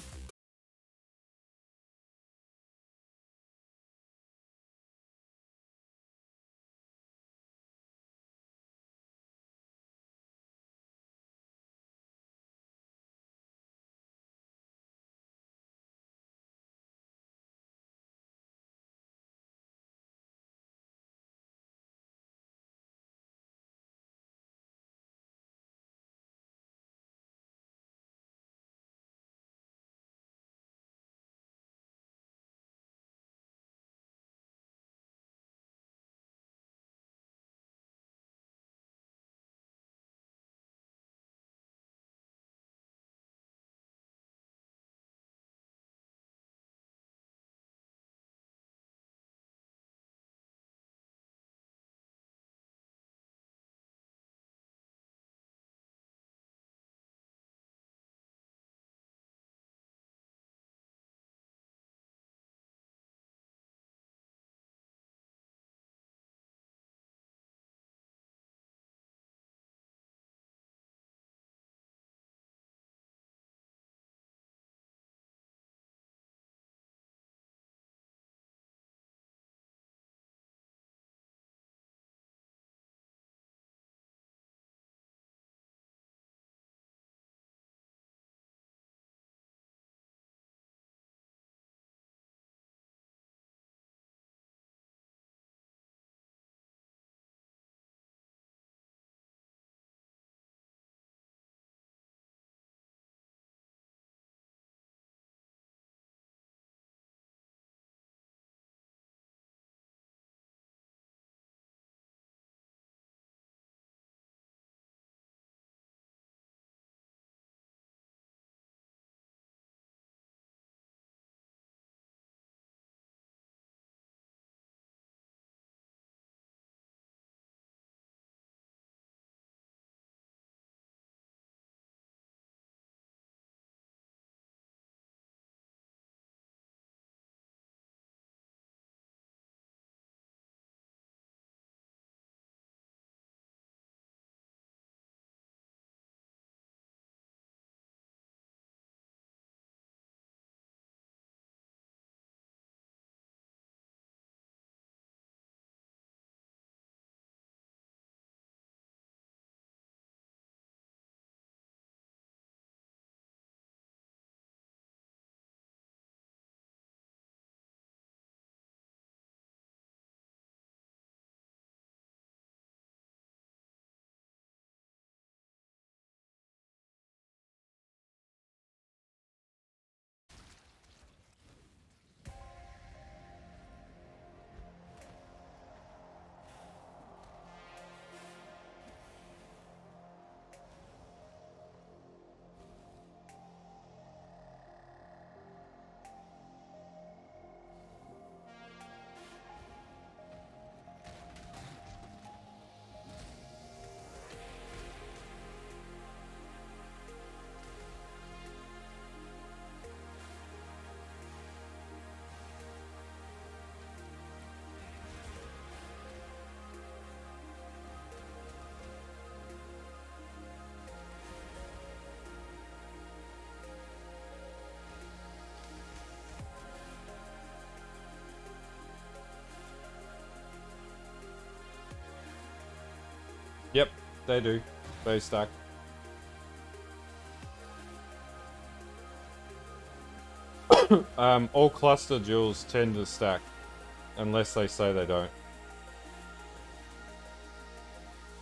Yep, they do. They stack. All cluster jewels tend to stack, unless they say they don't.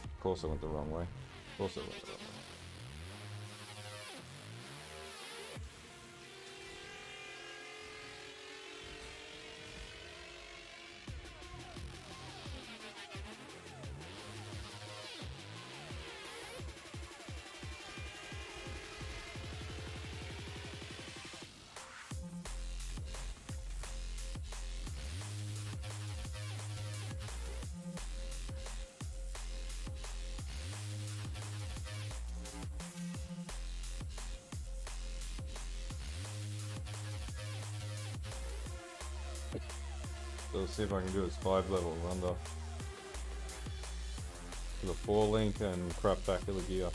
Of course I went the wrong way. Of course I went the wrong way. So let's see if I can do it 5 levels under. With a 4 link and craptacular gear.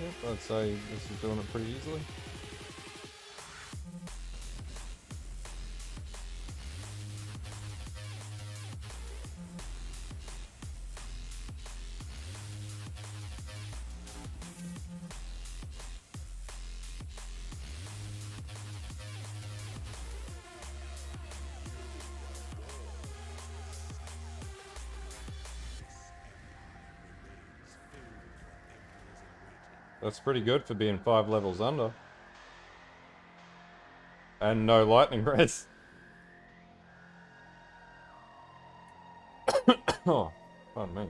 Yep, I'd say this is doing it pretty easily. That's pretty good for being 5 levels under. And no lightning res. Oh, pardon me.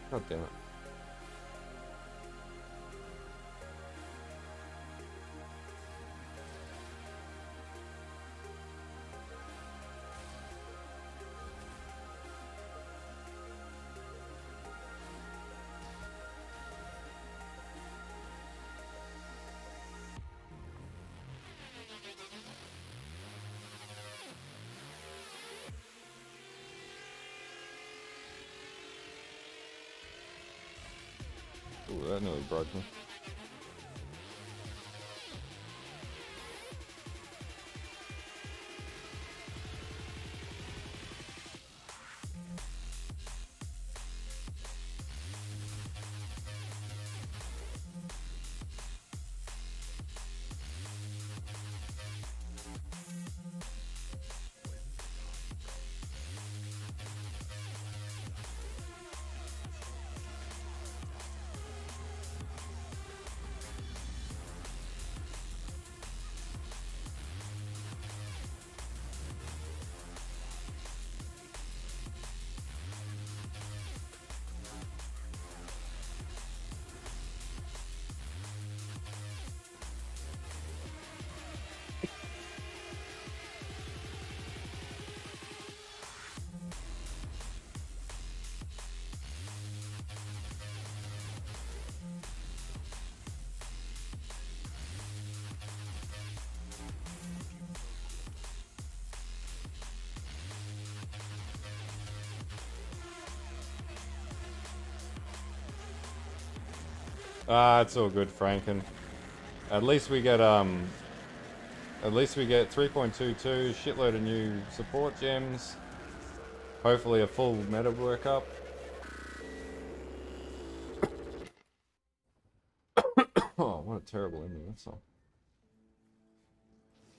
God damn it. Ooh, that nearly broke me. Ah, it's all good, Franken. At least we get 3.22, shitload of new support gems. Hopefully a full meta workup. Oh, what a terrible ending, that's all.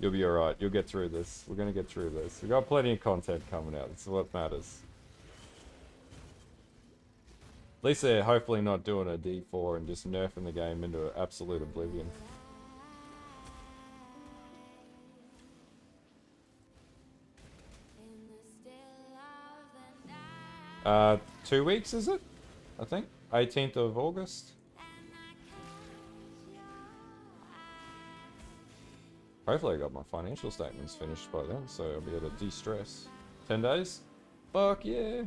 You'll be alright, you'll get through this. We're gonna get through this. We've got plenty of content coming out, that's what matters. At least they're hopefully not doing a D4 and just nerfing the game into absolute oblivion. 2 weeks, is it? I think. 18th of August. Hopefully I got my financial statements finished by then, so I'll be able to de-stress. 10 days? Fuck yeah!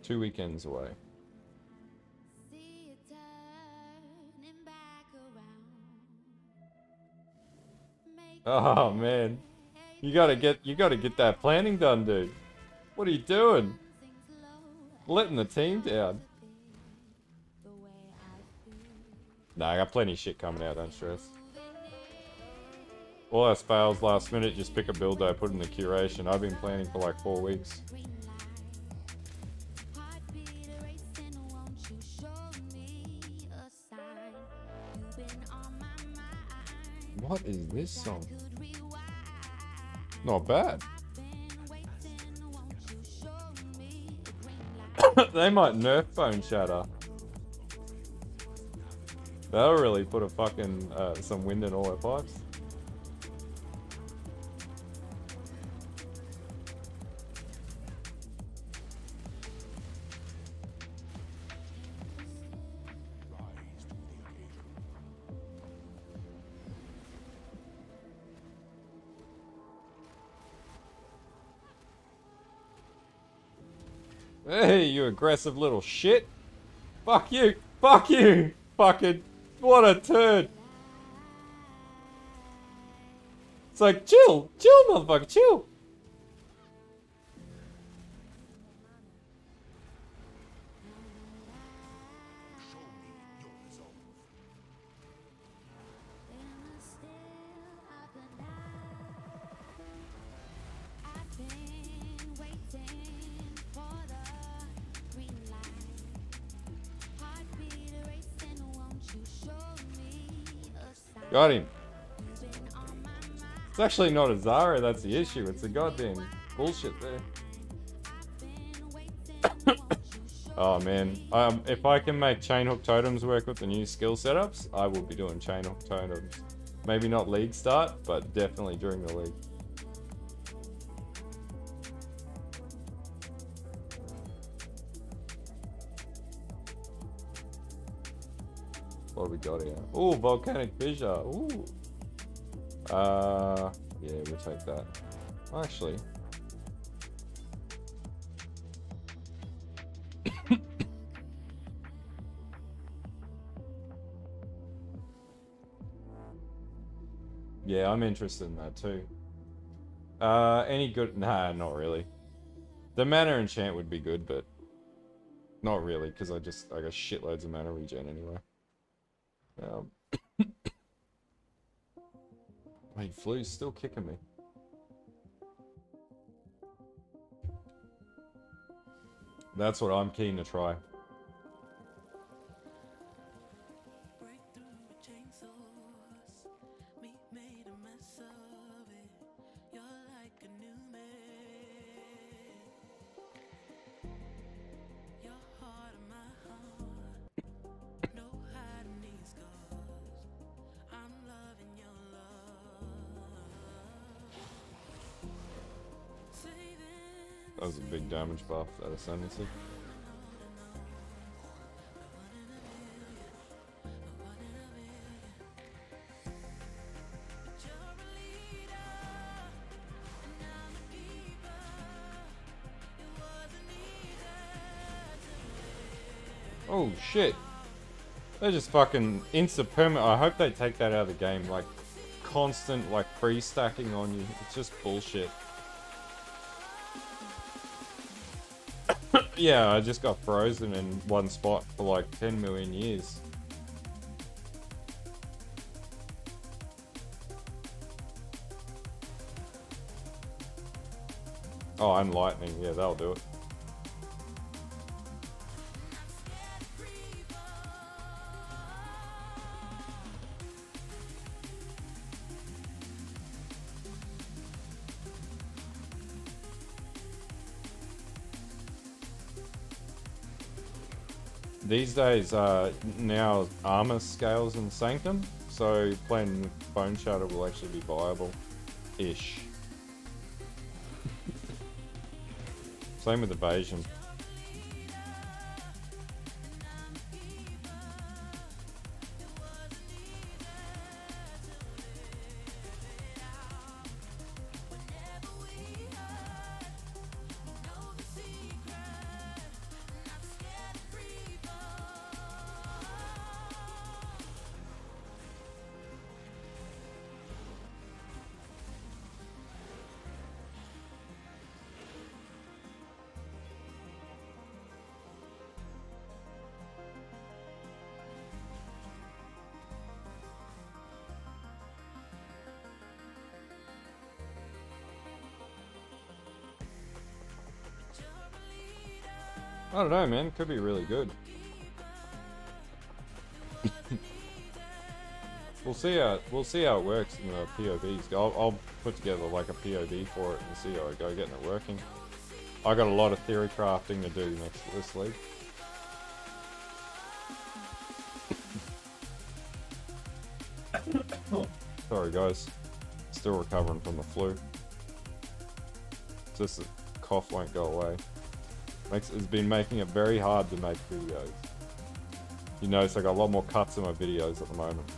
2 weekends away. Oh man. You gotta get that planning done, dude. What are you doing? Letting the team down. Nah, I got plenty of shit coming out, don't stress. All else fails last minute, just pick a build I put in the curation. I've been planning for like 4 weeks. What is this song? Not bad. They might nerf Bone Shatter. That'll really put a fucking some wind in all our pipes. Hey, you aggressive little shit. Fuck you. Fuck you. Fucking, what a turd. It's like, chill. Chill, motherfucker. Chill. Got him. It's actually not a Zara that's the issue. It's the goddamn bullshit there. Oh man. If I can make chain hook totems work with the new skill setups, I will be doing chain hook totems. Maybe not league start, but definitely during the league. What have we got here? Oh, volcanic fissure. Ooh. Yeah, we'll take that. Actually. Yeah, I'm interested in that too. Any good? Nah, not really. The mana enchant would be good, but not really, because I got shitloads of mana regen anyway. Wait, Flu's still kicking me. That's what I'm keen to try. That was a big damage buff, that ascendancy. Oh shit. They're just fucking insta-permanent. I hope they take that out of the game. Like, constant, like, free stacking on you. It's just bullshit. Yeah, I just got frozen in one spot for like 10 million years. Oh, and lightning. Yeah, that'll do it. These days, now armor scales in Sanctum, so playing Bone Shatter will actually be viable-ish. Same with Evasion. I don't know, man. Could be really good. We'll see how it works in the POVs. I'll put together like a POV for it and see how I go getting it working. I got a lot of theory crafting to do this league. Sorry guys, still recovering from the flu. Just the cough won't go away. It's been making it very hard to make videos. You notice I got a lot more cuts in my videos at the moment.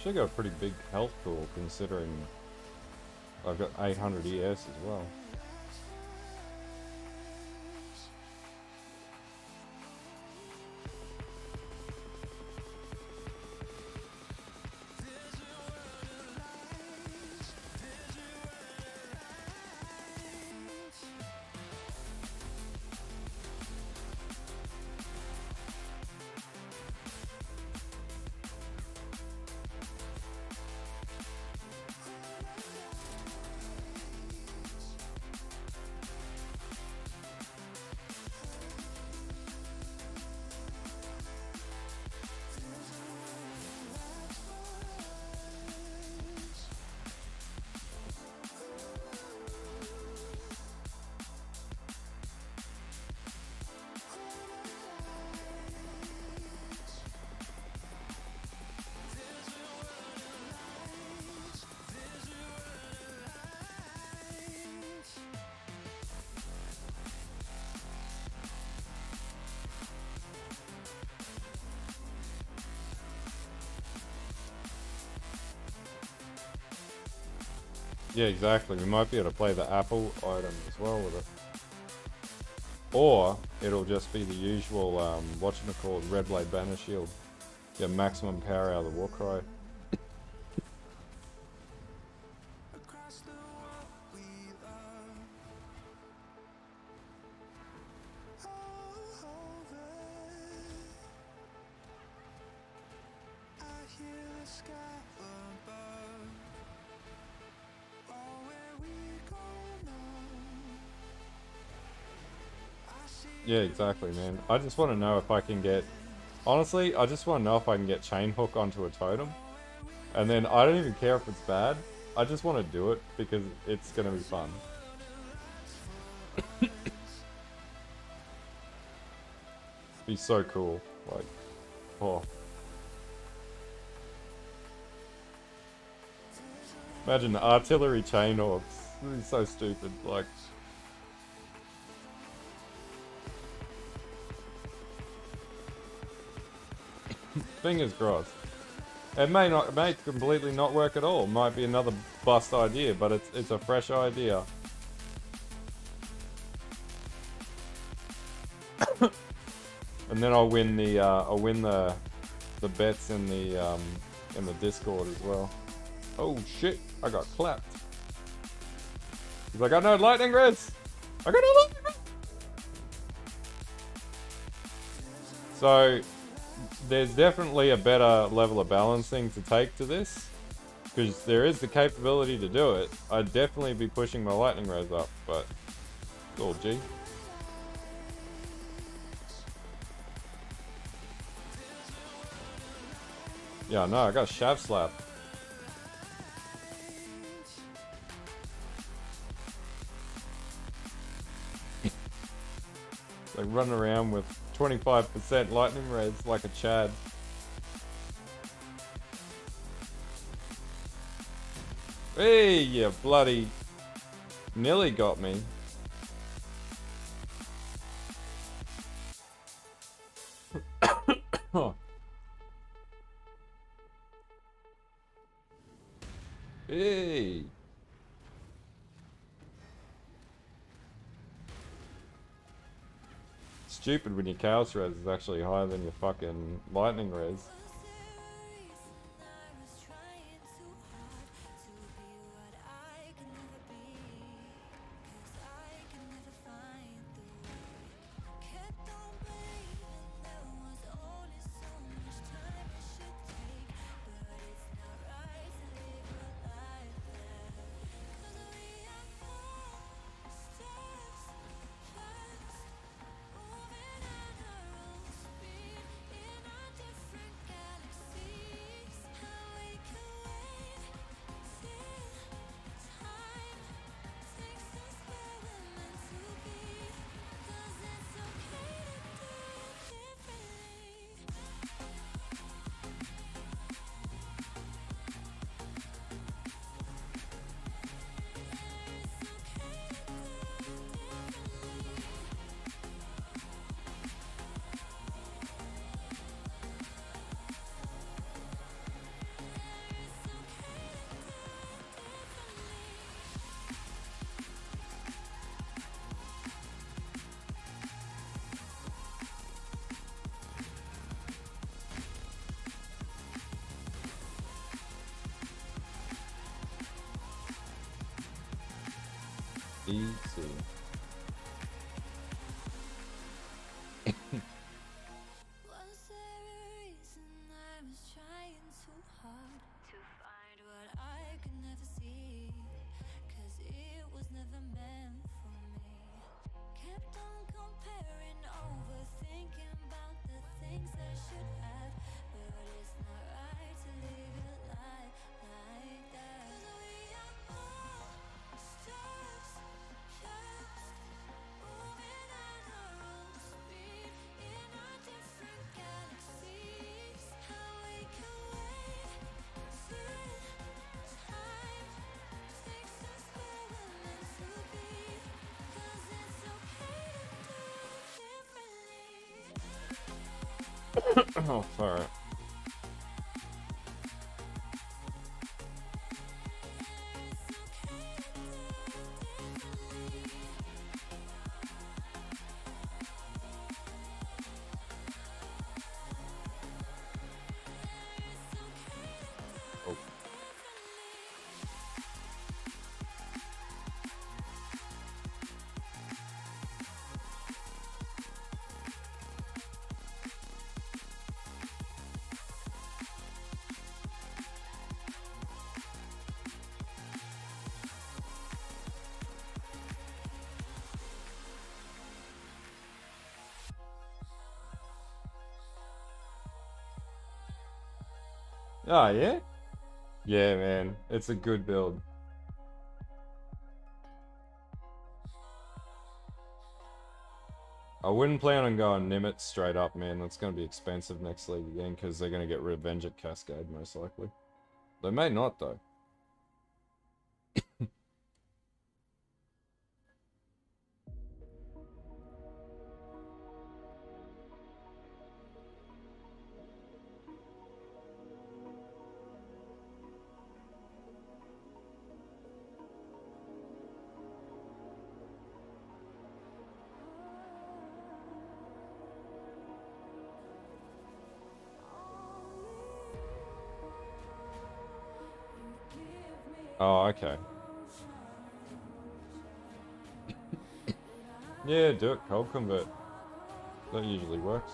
Actually got a pretty big health pool considering I've got 800 ES as well. Yeah, exactly. We might be able to play the apple item as well with it. Or it'll just be the usual, whatchamacallit, Red Blade Banner Shield. Get maximum power out of the Warcry. Yeah, exactly, man. I just want to know if I can get... Honestly, I just want to know if I can get Chain Hook onto a totem. And then I don't even care if it's bad. I just want to do it because it's going to be fun. Be so cool. Like, oh. Imagine the artillery chain hawks. This is so stupid. Like... Fingers crossed. It may completely not work at all. It might be another bust idea, but it's a fresh idea. And then I'll win the bets in the Discord as well. Oh shit! I got clapped. He's like, I got no lightning res. I got no lightning res. So there's definitely a better level of balancing to take to this, because there is the capability to do it. I'd definitely be pushing my lightning res up, but oh gee. Yeah, no, I got shaft slap. Like running around with 25% lightning res like a Chad. Hey, you bloody nearly got me. Oh. Hey. Stupid when your chaos res is actually higher than your fucking lightning res. Easy. Was there a reason I was trying too hard to find what I could never see? 'Cause it was never meant for me. Kept on comparing, overthinking about the things I should have, but it's not right to live your life like that. 'Cause we are all stars, just moving at our own speed in our different galaxies. How we can wait till time takes us where we're meant to be. 'Cause it's okay to do differently. Oh, sorry. Oh. Oh, yeah? Yeah, man. It's a good build. I wouldn't plan on going Nimitz straight up, man. That's going to be expensive next league again, because they're going to get Revenge at Cascade, most likely. They may not, though. Oh, okay. Yeah, do it. Cold convert. That usually works.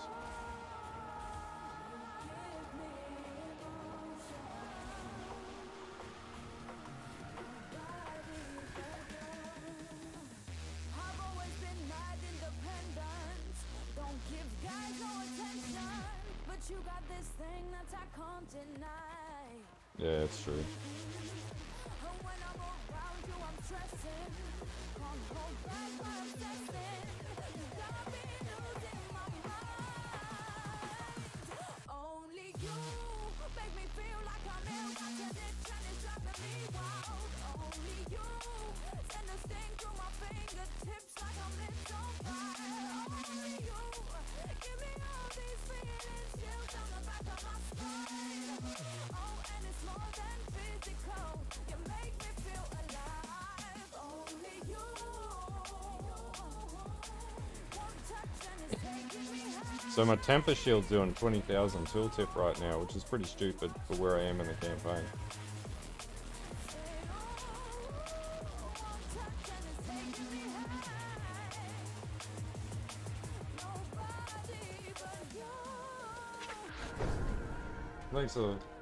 I've always been mad independent. Don't give guys no attention. But you got this thing that I can't deny. Yeah, it's true. And when I'm around you, I'm stressing. Can't hold back my obsessing. You got me losing my mind. Only you make me feel like I'm ill. Got your ditch and it's driving me wild. Only you send a sting through my fingertips like I'm lit on fire. Only you give me all these feelings, chills down the back of my spine. Oh, and it's more than physical. You make me feel alive. Only you. One touch and it's taking me high. So my Temper Shield's doing 20,000 tooltip right now, which is pretty stupid for where I am in the campaign.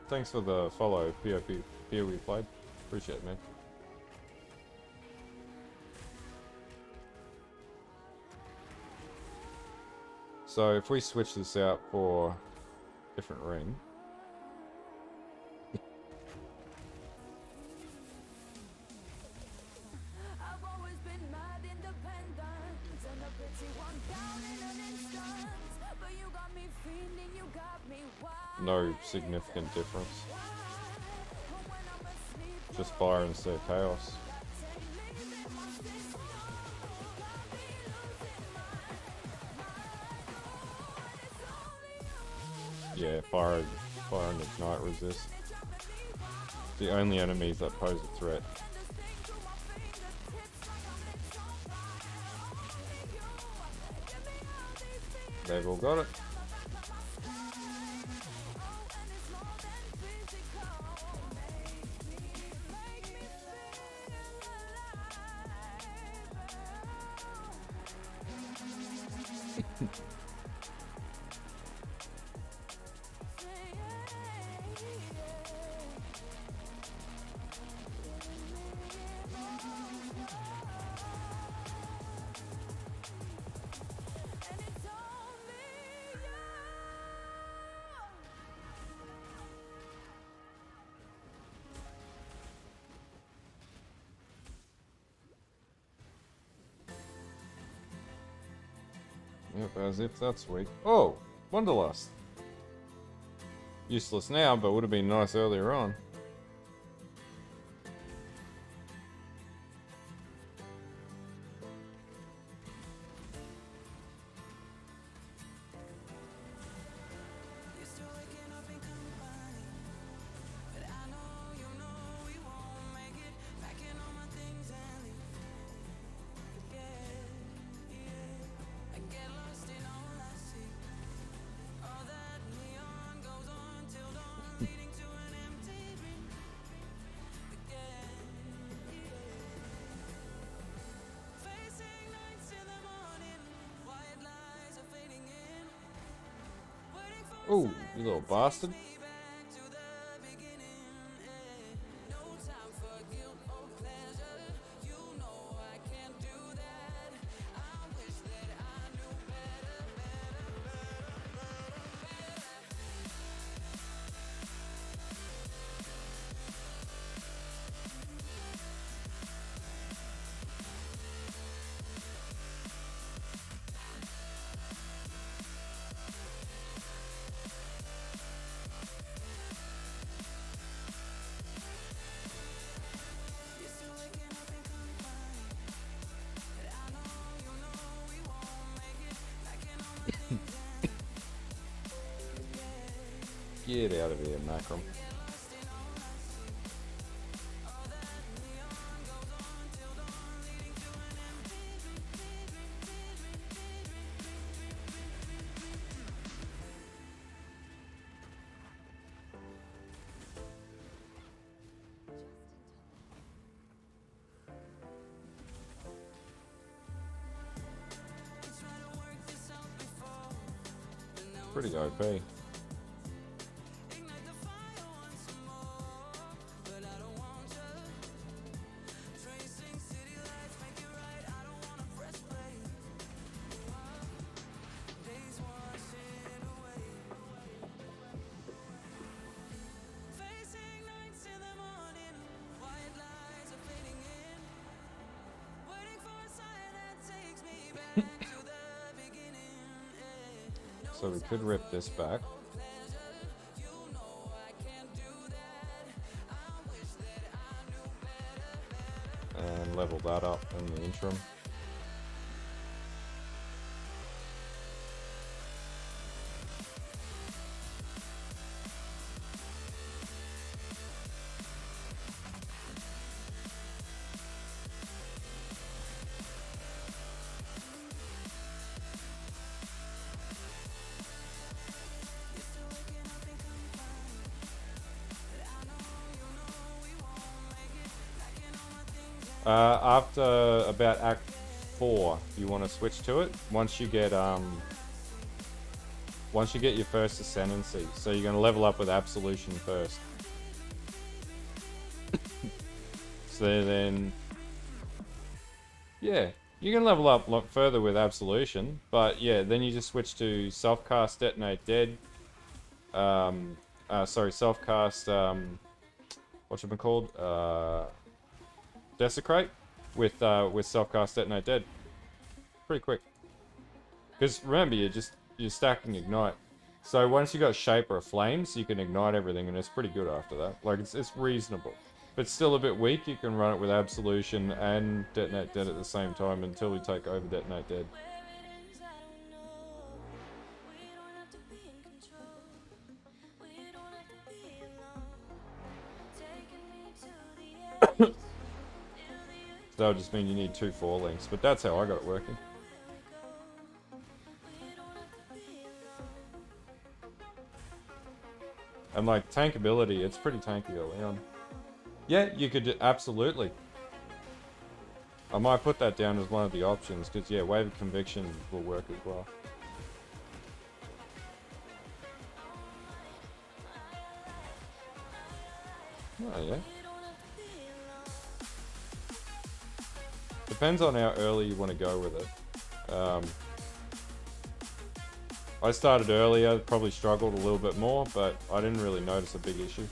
Thanks for the follow, POP here we played. Appreciate it, man. So if we switch this out for different ring. I've always been mad independent and a pretty one down in an instant. But you got me feeling, you got me wild. No significant difference. When I'm asleep, Just fire instead of chaos. Yeah, fire and ignite resist. The only enemies that pose a threat. They've all got it. Yep, as if that's sweet. Oh, Wanderlust. Useless now, but would have been nice earlier on. Oh, you little bastard. Get out of here, Macron. Pretty OP. So we could rip this back. And level that up in the interim. After about Act 4, you want to switch to it once you get your first ascendancy. So you're going to level up with Absolution first. So then, yeah, you can level up a lot further with Absolution, but yeah, then you just switch to Self-Cast Detonate Dead. Self-Cast, whatchamacalled? Desecrate with Self-Cast Detonate Dead. Pretty quick. Because remember, you're stacking Ignite. So once you got Shaper of Flames, you can ignite everything, and it's pretty good after that. Like, it's reasonable. If it's still a bit weak, you can run it with Absolution and Detonate Dead at the same time until we take over Detonate Dead. That would just mean you need 2 4 links, but that's how I got it working. And like tankability, it's pretty tanky early on. Yeah, you could absolutely. I might put that down as one of the options because yeah, Wave of Conviction will work as well. Oh yeah. Depends on how early you want to go with it. I started earlier, probably struggled a little bit more, but I didn't really notice a big issue.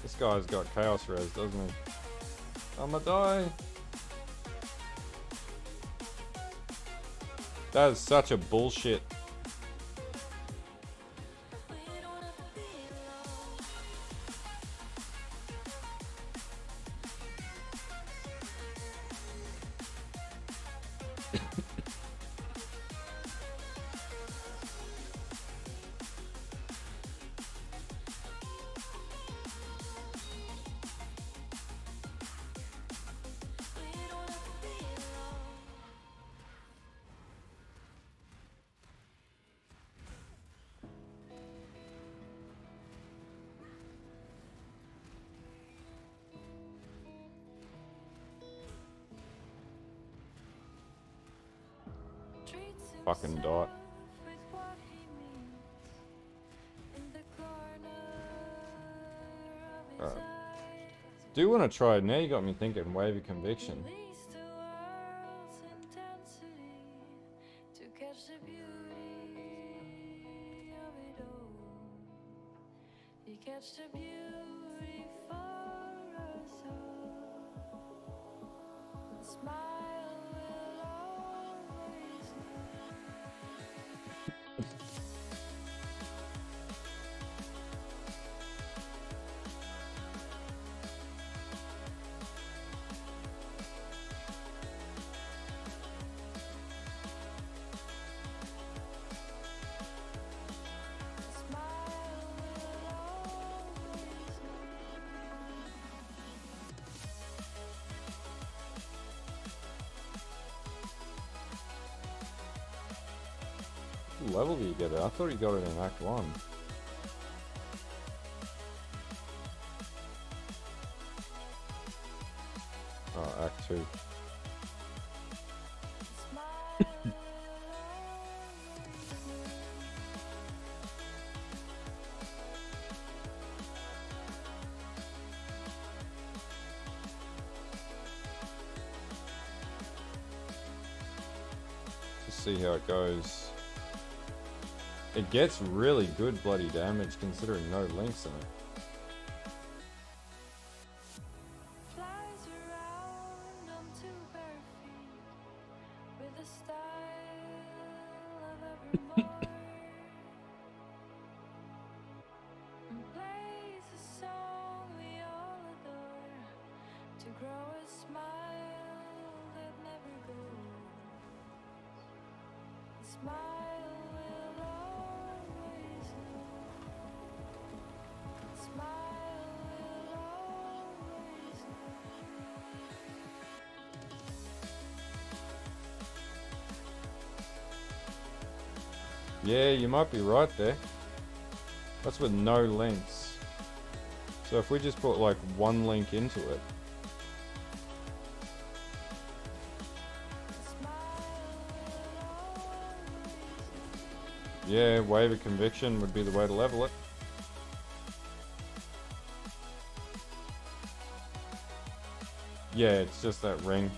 This guy's got chaos res, doesn't he? I'ma die. That is such a bullshit. Fucking dot. Alright. Do want to try it now? You got me thinking wave of conviction. What level do you get it? I thought you got it in Act 1. Oh, Act 2. Let's see how it goes. It gets really good bloody damage considering no links in it. Yeah, you might be right there. That's with no links. So if we just put like one link into it. Yeah, wave of conviction would be the way to level it. Yeah, it's just that ring.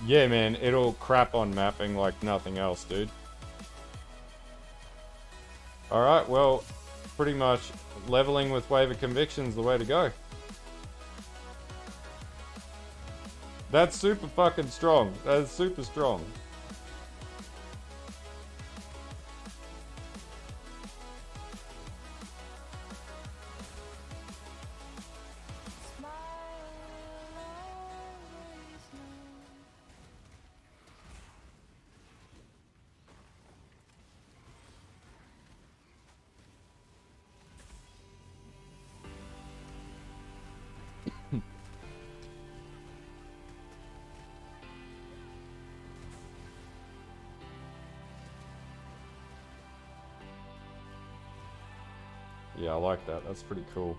Yeah, man, it'll crap on mapping like nothing else, dude. Alright, well, pretty much leveling with Wave of Conviction's the way to go. That's super fucking strong. That is super strong. Yeah, I like that. That's pretty cool.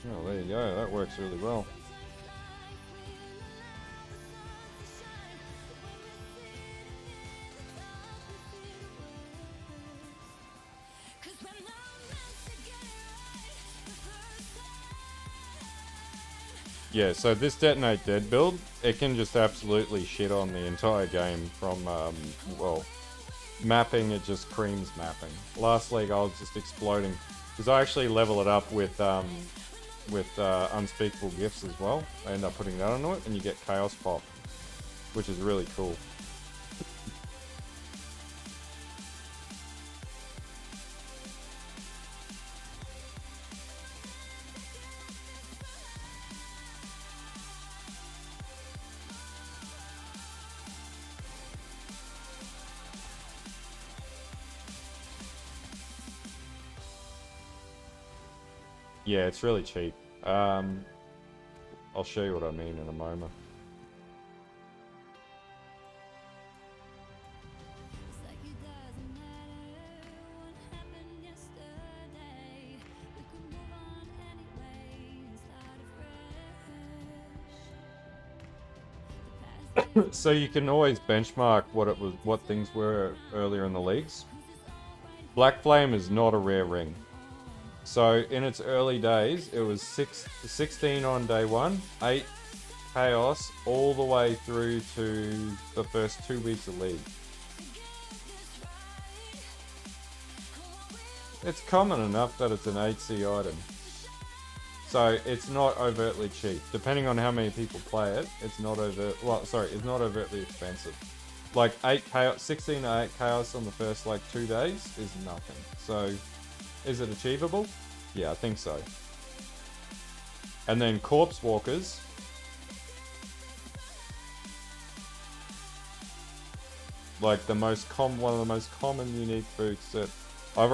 Oh, there you go. That works really well. Yeah, so this Detonate Dead build, it can just absolutely shit on the entire game from, well, mapping, it just creams mapping. Last league I was just exploding, because I actually level it up with Unspeakable Gifts as well. I end up putting that onto it, and you get Chaos Pop, which is really cool. Yeah, it's really cheap. I'll show you what I mean in a moment. So you can always benchmark what things were earlier in the leagues. Blackflame is not a rare ring. So in its early days, it was 16 on day 1, 8 Chaos, all the way through to the first 2 weeks of League. It's common enough that it's an 8C item. So it's not overtly cheap. Depending on how many people play it, it's not it's not overtly expensive. Like 16 to 8 Chaos on the first like 2 days is nothing. So is it achievable? Yeah, I think so. And then Corpse Walkers. Like one of the most common unique boots that I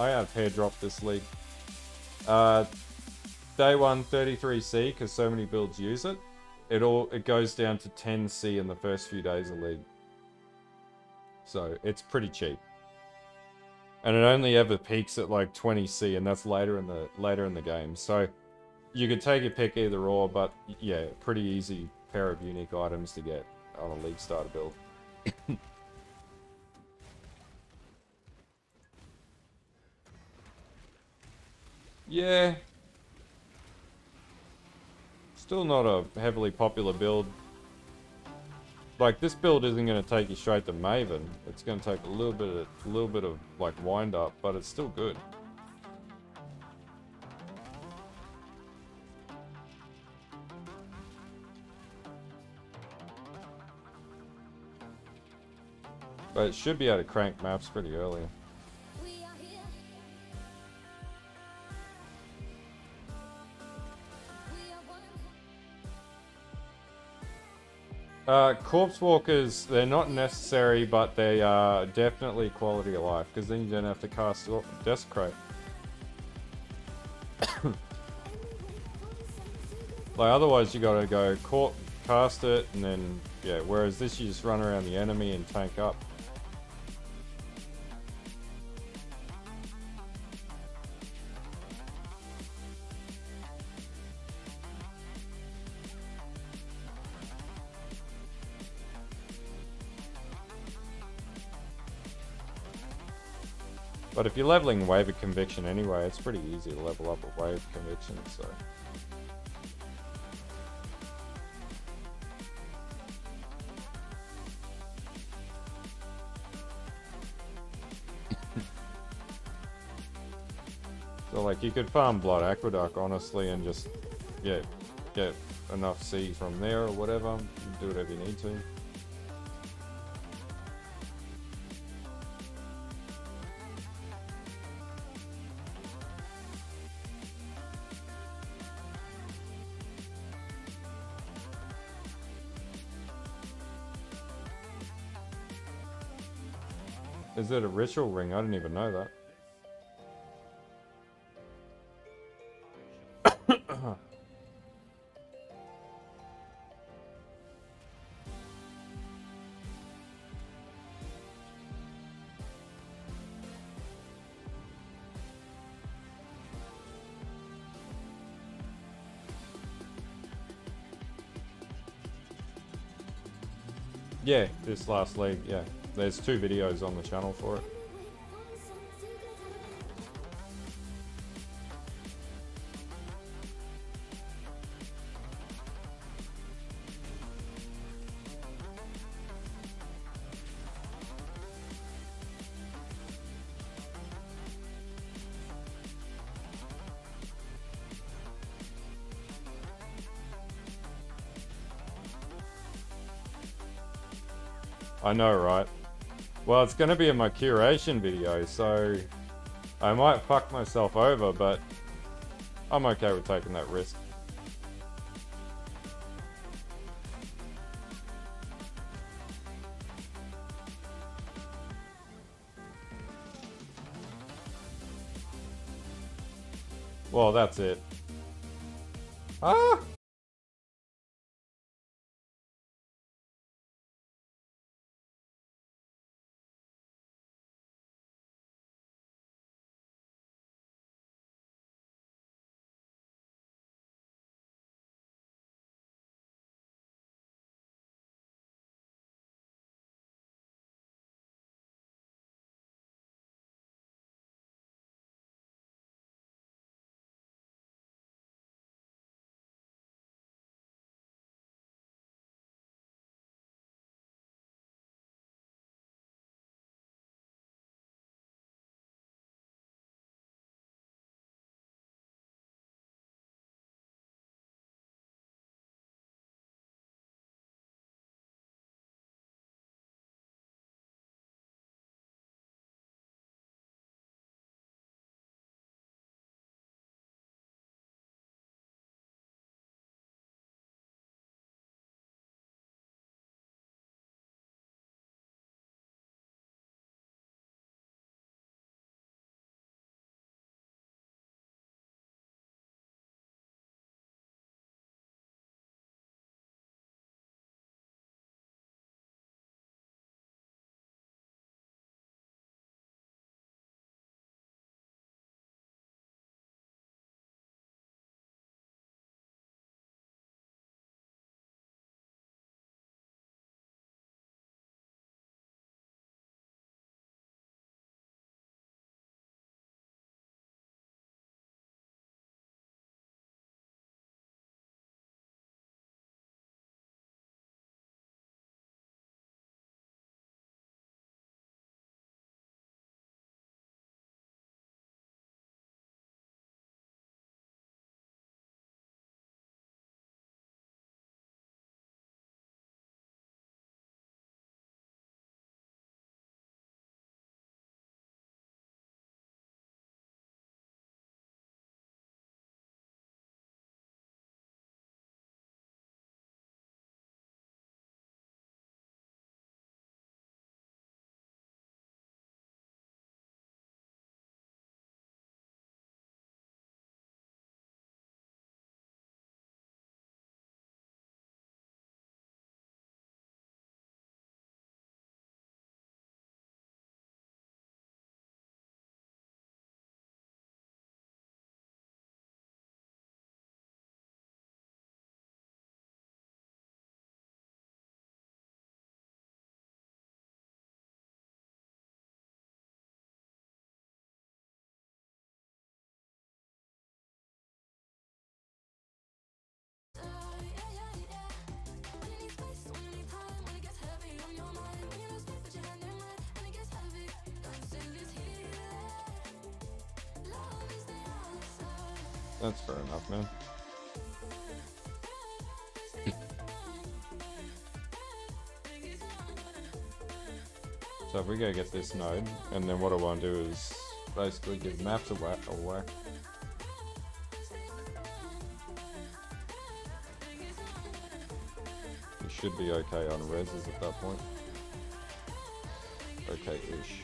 have pair dropped this league. Day 1 33C because so many builds use it. It goes down to 10C in the first few days of league. So it's pretty cheap. And it only ever peaks at like 20C, and that's later in the game. So you could take your pick either or, but yeah, pretty easy pair of unique items to get on a league starter build. Yeah. Still not a heavily popular build. Like, this build isn't going to take you straight to Maven. It's going to take a little bit of like wind up, but it's still good. But it should be able to crank maps pretty early. Corpse walkers, they're not necessary, but they are definitely quality of life, because then you don't have to cast Desecrate. Like, otherwise you gotta go cast it, and then, yeah, whereas this you just run around the enemy and tank up. But if you're leveling Wave of Conviction anyway, it's pretty easy to level up a Wave of Conviction, so... So, like, you could farm Blood Aqueduct, honestly, and just, yeah, get enough C from there or whatever. Do whatever you need to. Is it a ritual ring? I didn't even know that. Yeah, this last league, yeah. There's 2 videos on the channel for it. I know, right? Well, it's going to be in my curation video, so I might fuck myself over, but I'm okay with taking that risk. Well, that's it. Ah! That's fair enough, man. So if we go get this node, and then what I want to do is basically give maps a whack. You should be okay on reses at that point. Okay-ish.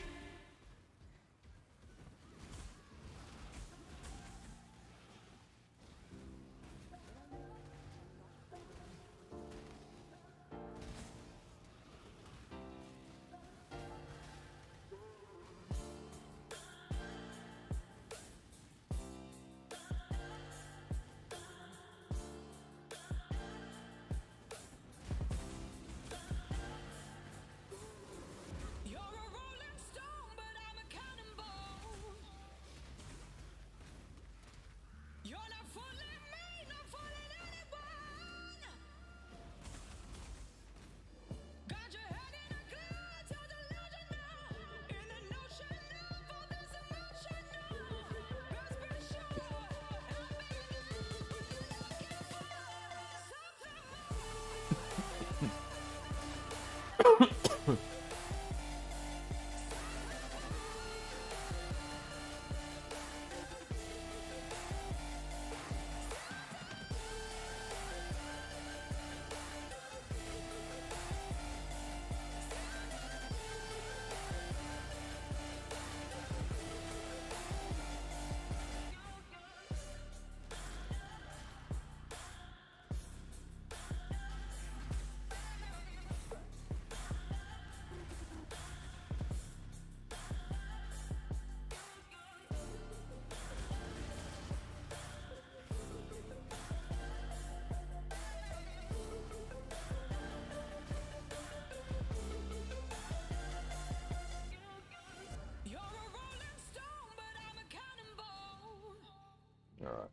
Alright.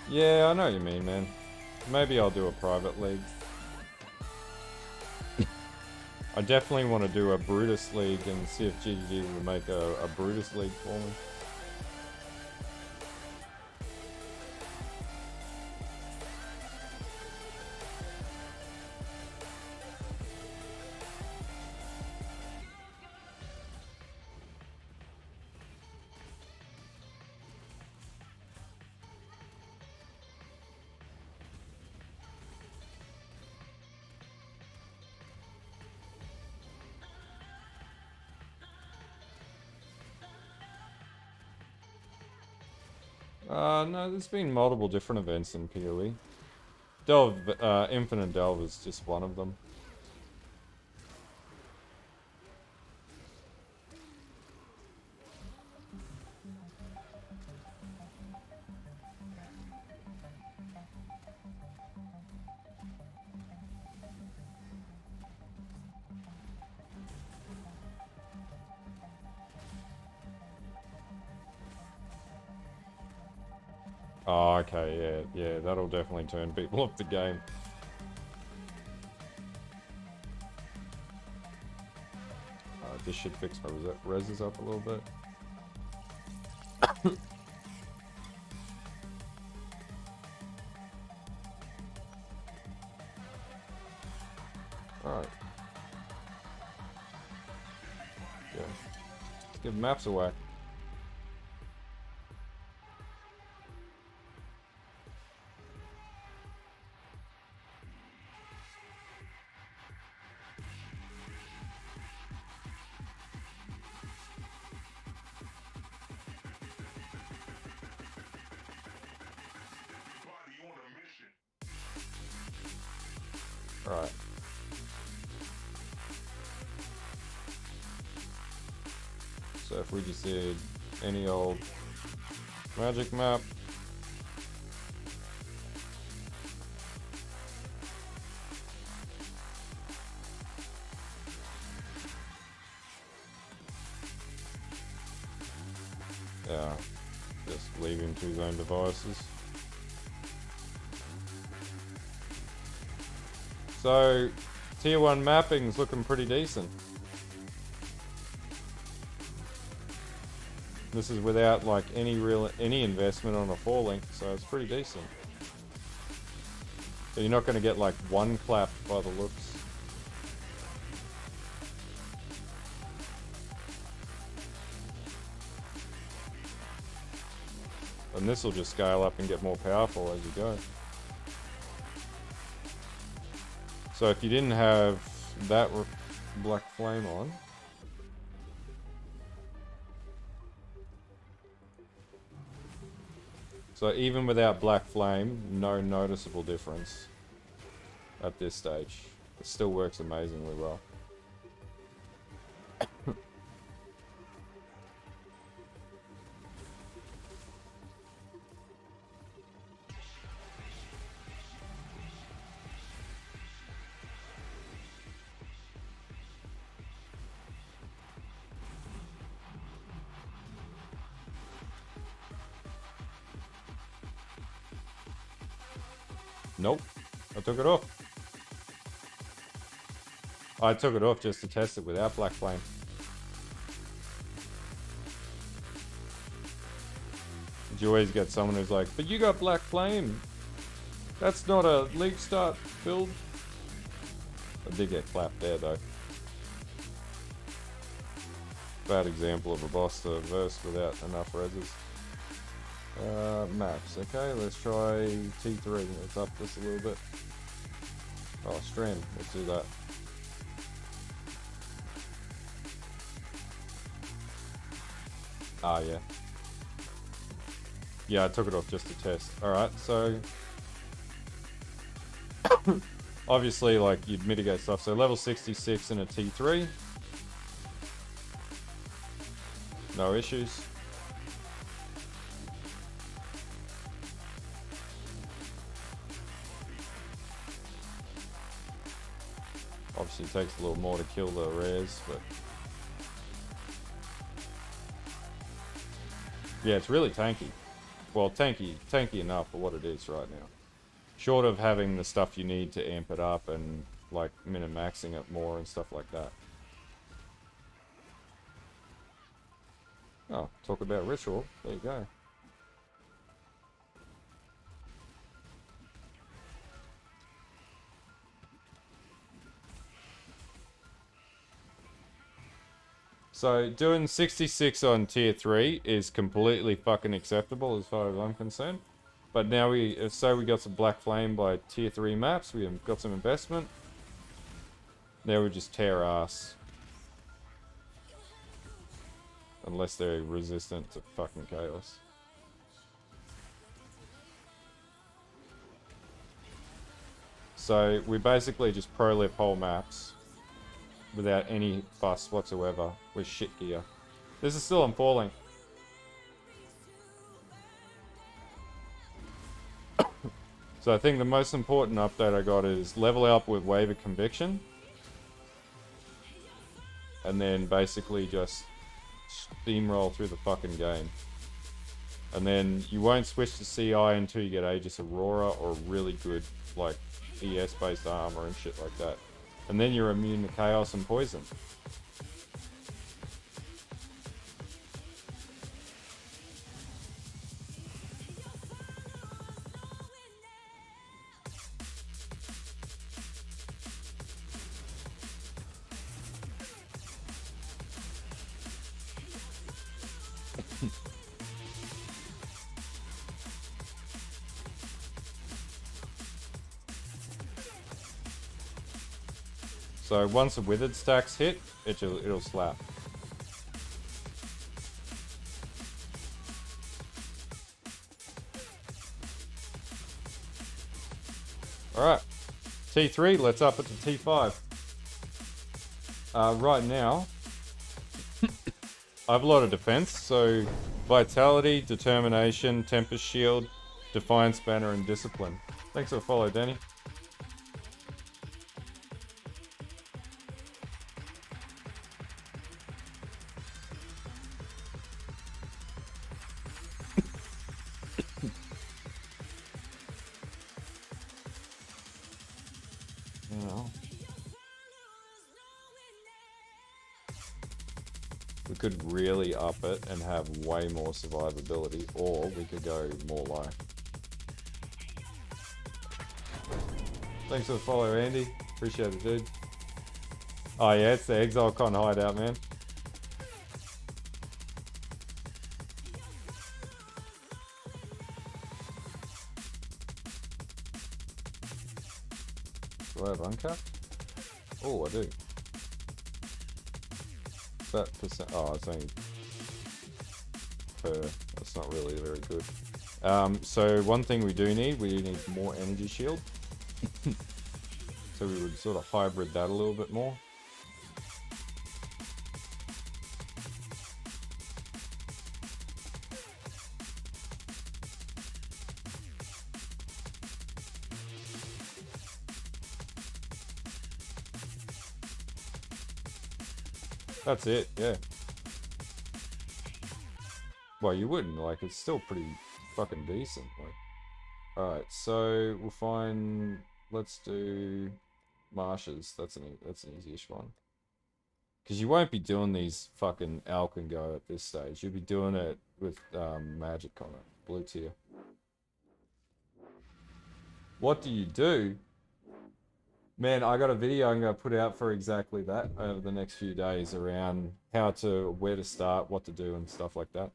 Yeah, I know what you mean, man. Maybe I'll do a private league. I definitely want to do a Brutus League and see if GGG will make a Brutus League for me. No, there's been multiple different events in PoE. Infinite Delve is just one of them. Oh, okay, yeah, that'll definitely turn people off the game. This should fix my reses up a little bit. Alright. Yeah. Let's give maps a whack. Right. So if we just did any old magic map. Yeah, just leave him to his own devices. So, tier 1 mapping's looking pretty decent. This is without like any investment on a 4-link, so it's pretty decent. So you're not going to get like one clap by the looks. And this will just scale up and get more powerful as you go. So if you didn't have that Blackflame on, so even without Blackflame, no noticeable difference at this stage. It still works amazingly well. Nope, I took it off. I took it off just to test it without Blackflame. You always get someone who's like, but you got Blackflame. That's not a league start build. I did get clapped there though. Bad example of a boss to verse without enough reses. Maps, okay, let's try T3. Let's up this a little bit. Oh, Strand, let's do that. Ah, yeah. Yeah, I took it off just to test. Alright, so... obviously, like, you'd mitigate stuff. So level 66 in a T3. No issues. Obviously it takes a little more to kill the rares, but... yeah, it's really tanky. Well, tanky enough for what it is right now. Short of having the stuff you need to amp it up and, like, min-maxing it more and stuff like that. Oh, talk about ritual. There you go. So, doing 66 on tier 3 is completely fucking acceptable as far as I'm concerned. But now we got some Blackflame by tier 3 maps, we have got some investment. Now we just tear ass. Unless they're resistant to fucking chaos. So, we basically just pro-lip whole maps. Without any fuss whatsoever, with shit gear. This is still on 4-link. So I think the most important update I got is level up with Wave of Conviction. And then basically just steamroll through the fucking game. And then you won't switch to CI until you get Aegis Aurora or really good, like, ES-based armor and shit like that. And then you're immune to chaos and poison. So once the withered stacks hit, it'll slap. Alright, T3, let's up it to T5. Right now, I have a lot of defense, so Vitality, Determination, Tempest Shield, Defiance Banner, and Discipline. Thanks for the follow, Danny. could really up it and have way more survivability, or we could go more life. Thanks for the follow, Andy. Appreciate it, dude. Oh yeah, it's the ExileCon hideout, man. Do I have uncapped? Oh, I do. That percent. Oh, it's only per. That's not really very good. So one thing we need more energy shield. So we would sort of hybrid that a little bit more. That's it, yeah. Well, you wouldn't, like, it's still pretty fucking decent, like. Alright, so we'll find, let's do marshes. That's an easy-ish one. Because you won't be doing these fucking Alk and Go at this stage. You'll be doing it with magic on it, blue tier. What do you do? Man, I got a video I'm going to put out for exactly that over the next few days around where to start, what to do, and stuff like that.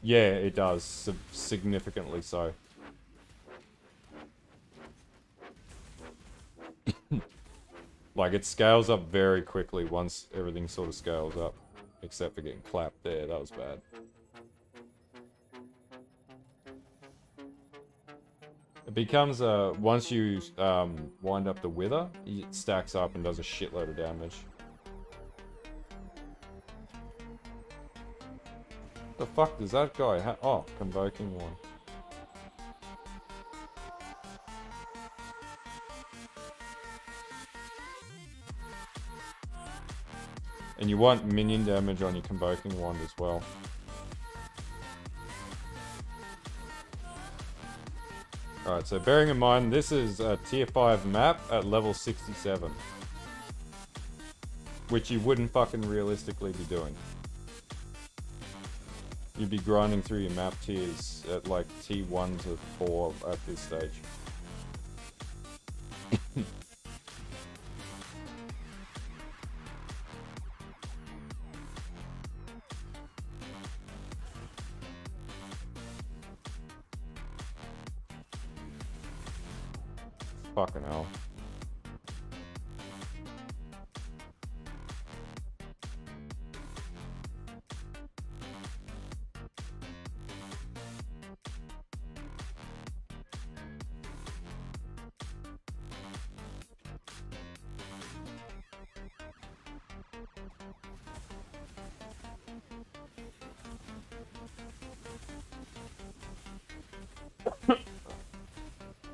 Yeah, it does, significantly so. Like, it scales up very quickly once everything sort of scales up. Except for getting clapped there, that was bad. It becomes, once you wind up the Wither, it stacks up and does a shitload of damage. The fuck does that guy have? Oh, Convoking one. And you want minion damage on your Convoking wand as well. Alright, so bearing in mind, this is a tier 5 map at level 67. Which you wouldn't fucking realistically be doing. You'd be grinding through your map tiers at like T1 to 4 at this stage. Fucking hell.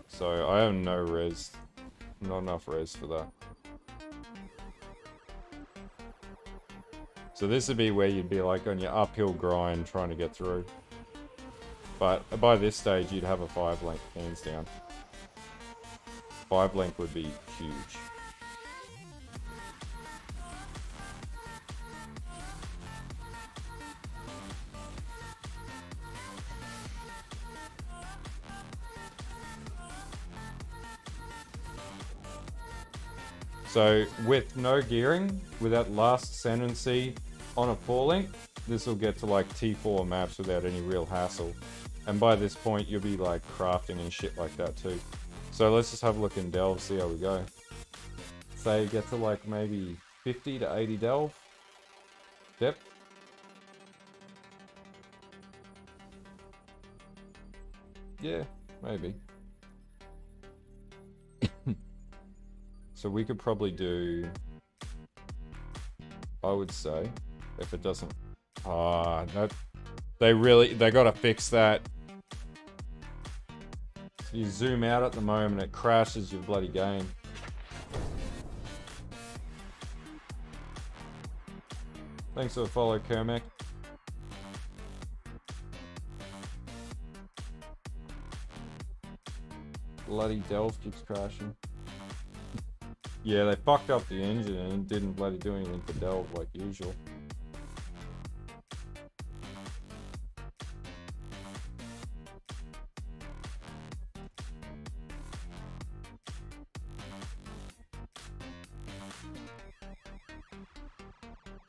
So I have no res, not enough res for that. So this would be where you'd be like on your uphill grind trying to get through. But by this stage you'd have a 5 link hands down. 5 link would be huge. So with no gearing, with that last ascendancy on a 4 link, this will get to like T4 maps without any real hassle. And by this point, you'll be like crafting and shit like that too. So let's just have a look in Delve, see how we go. Say get to like maybe 50 to 80 Delve depth. Yeah, maybe. So we could probably do, I would say, if it doesn't, they gotta fix that. If you zoom out at the moment, it crashes your bloody game. Thanks for the follow, Kermac. Bloody Delve keeps crashing. Yeah, they fucked up the engine and didn't bloody do anything for Delve like usual.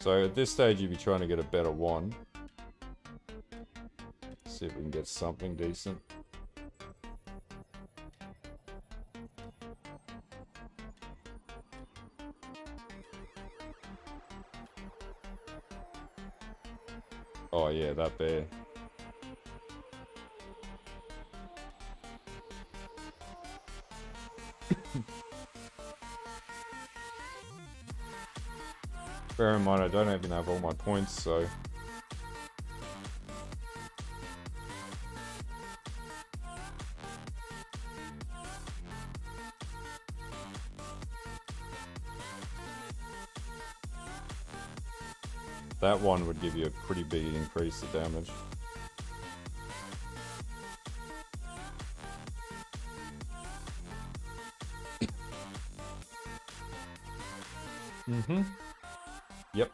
So at this stage you'd be trying to get a better one. See if we can get something decent. Oh yeah, that bear. Bear in mind I don't even have all my points, so... That one would give you a pretty big increase of damage. Mm-hmm. Yep.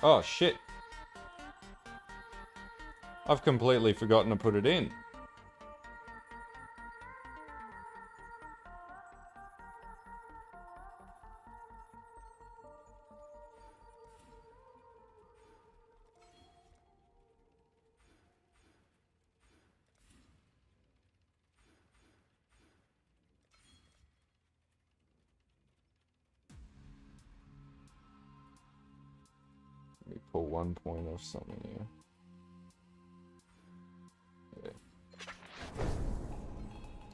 Oh, shit. I've completely forgotten to put it in. Let me pull 1 point off something here. Yeah.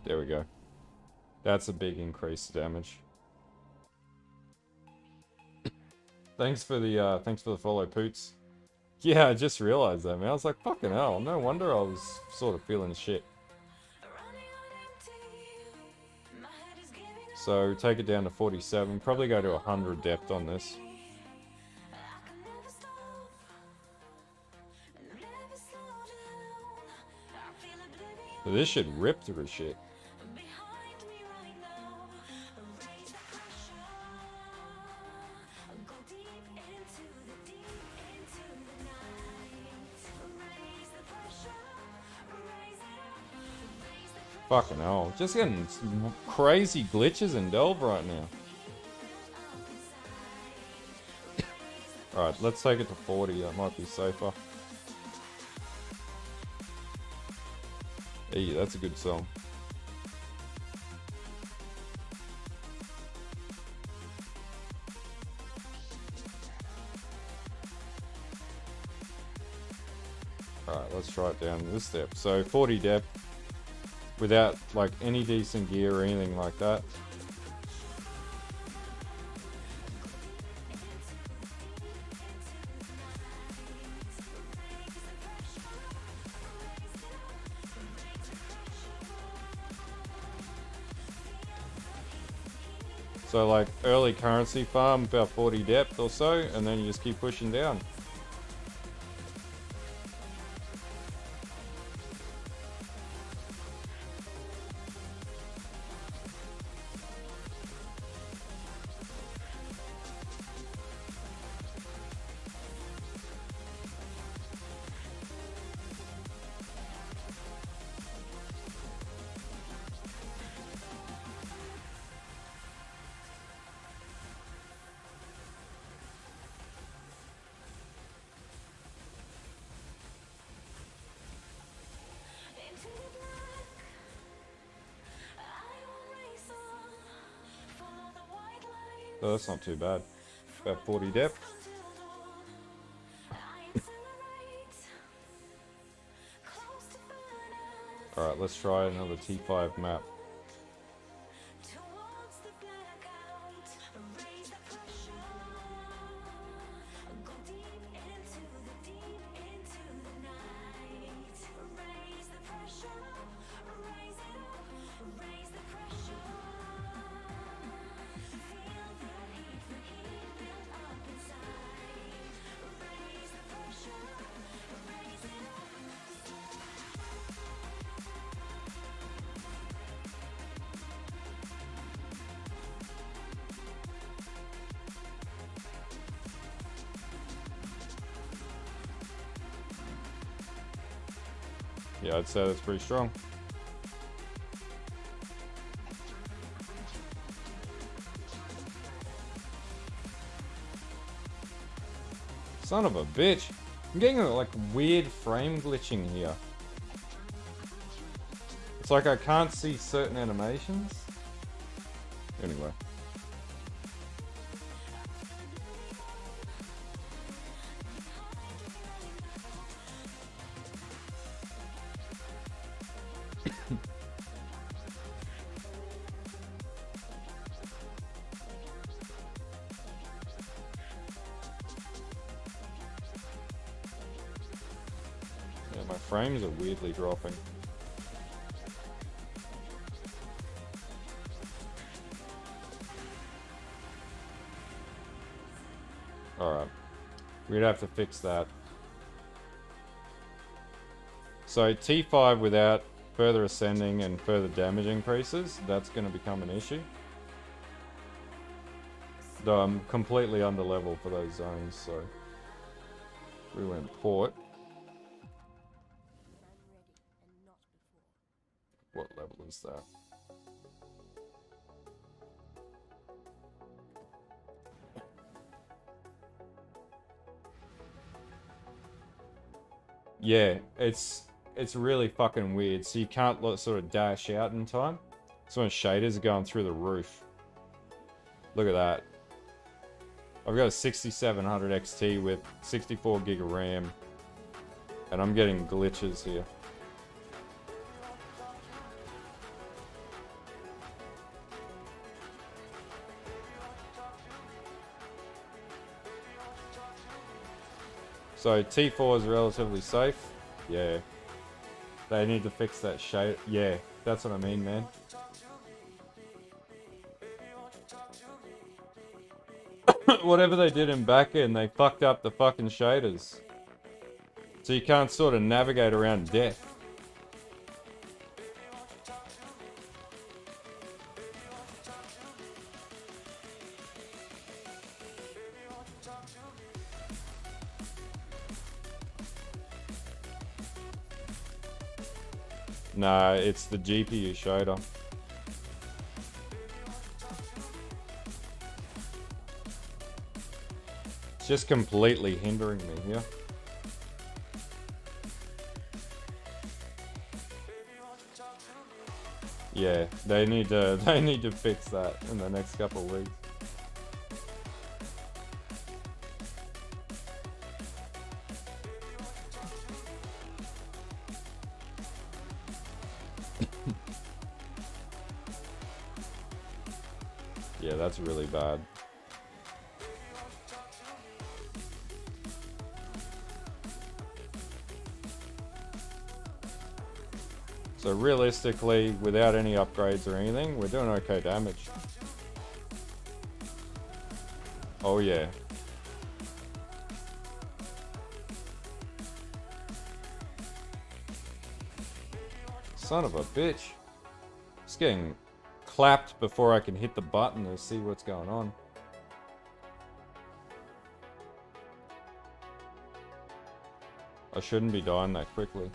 There we go. That's a big increase of damage. Thanks for the follow, Poots. Yeah, I just realized that, man. I was like, fucking hell, no wonder I was sort of feeling shit. So take it down to 47, probably go to 100 depth on this. So this should rip through shit. Fucking hell. Just getting crazy glitches in Delve right now. Alright, let's take it to 40. That might be safer. Hey, that's a good song. Alright, let's try it down this step. So 40 depth. Without, like, any decent gear or anything like that. So, like, early currency farm, about 40 depth or so, and then you just keep pushing down. So that's not too bad. About 40 depth. Alright, let's try another T5 map. Yeah, I'd say that's pretty strong. Son of a bitch. I'm getting like weird frame glitching here. It's like I can't see certain animations. Anyway. Yeah, my frames are weirdly dropping. Alright. We'd have to fix that. So T5 without further ascending and further damage increases, that's going to become an issue. Though I'm completely under level for those zones, so we went port. What level is that? Yeah, it's really fucking weird. So you can't sort of dash out in time. So when shaders are going through the roof. Look at that. I've got a 6700 XT with 64 gig of RAM. And I'm getting glitches here. So T4 is relatively safe. Yeah. They need to fix that shade. Yeah, that's what I mean, man. Whatever they did in backend, they fucked up the fucking shaders. So you can't sort of navigate around death. Nah, it's the GPU shader. It's just completely hindering me here. Yeah, they need to fix that in the next couple of weeks. Yeah, that's really bad. So realistically, without any upgrades or anything, we're doing okay damage. Oh yeah. Son of a bitch. It's getting clapped before I can hit the button to see what's going on. I shouldn't be dying that quickly.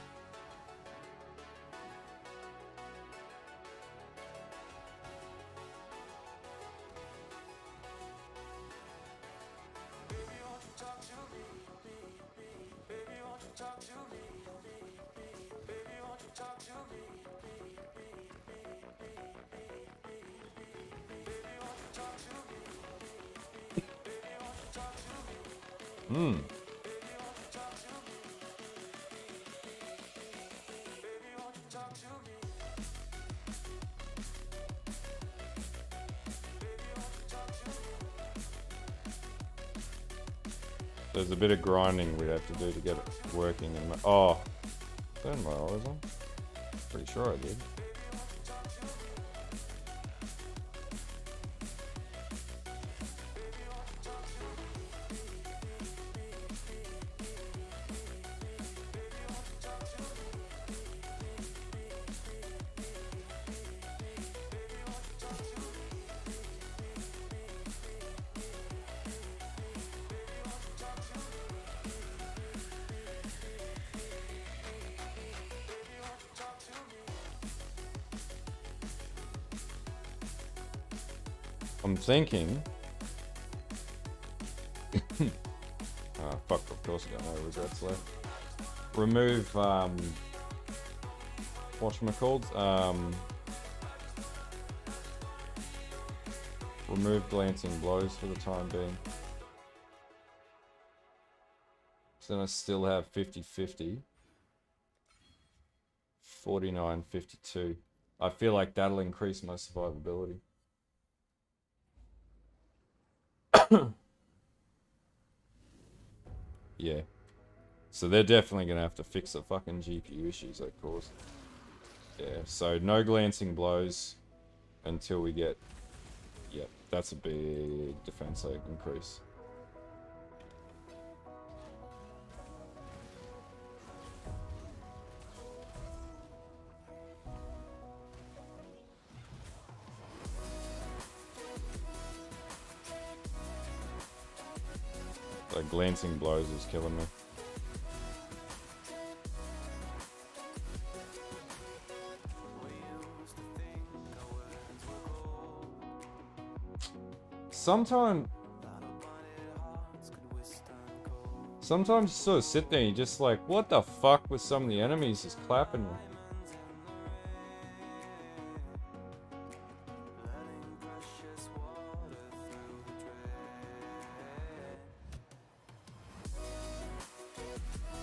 There's a bit of grinding we'd have to do to get it working. And oh, turned my eyes on. Pretty sure I did. I'm thinking... fuck, of course I got no regrets left. Remove, whatchamacallit? Remove glancing blows for the time being. So then I still have 50-50. 49-52. I feel like that'll increase my survivability. Yeah. So they're definitely going to have to fix the fucking GPU issues they caused. Yeah, so no glancing blows until we get... Yep, that's a big defense increase. Like glancing blows is killing me. Sometimes you sort of sit there and you're just like, what the fuck with some of the enemies just clapping me?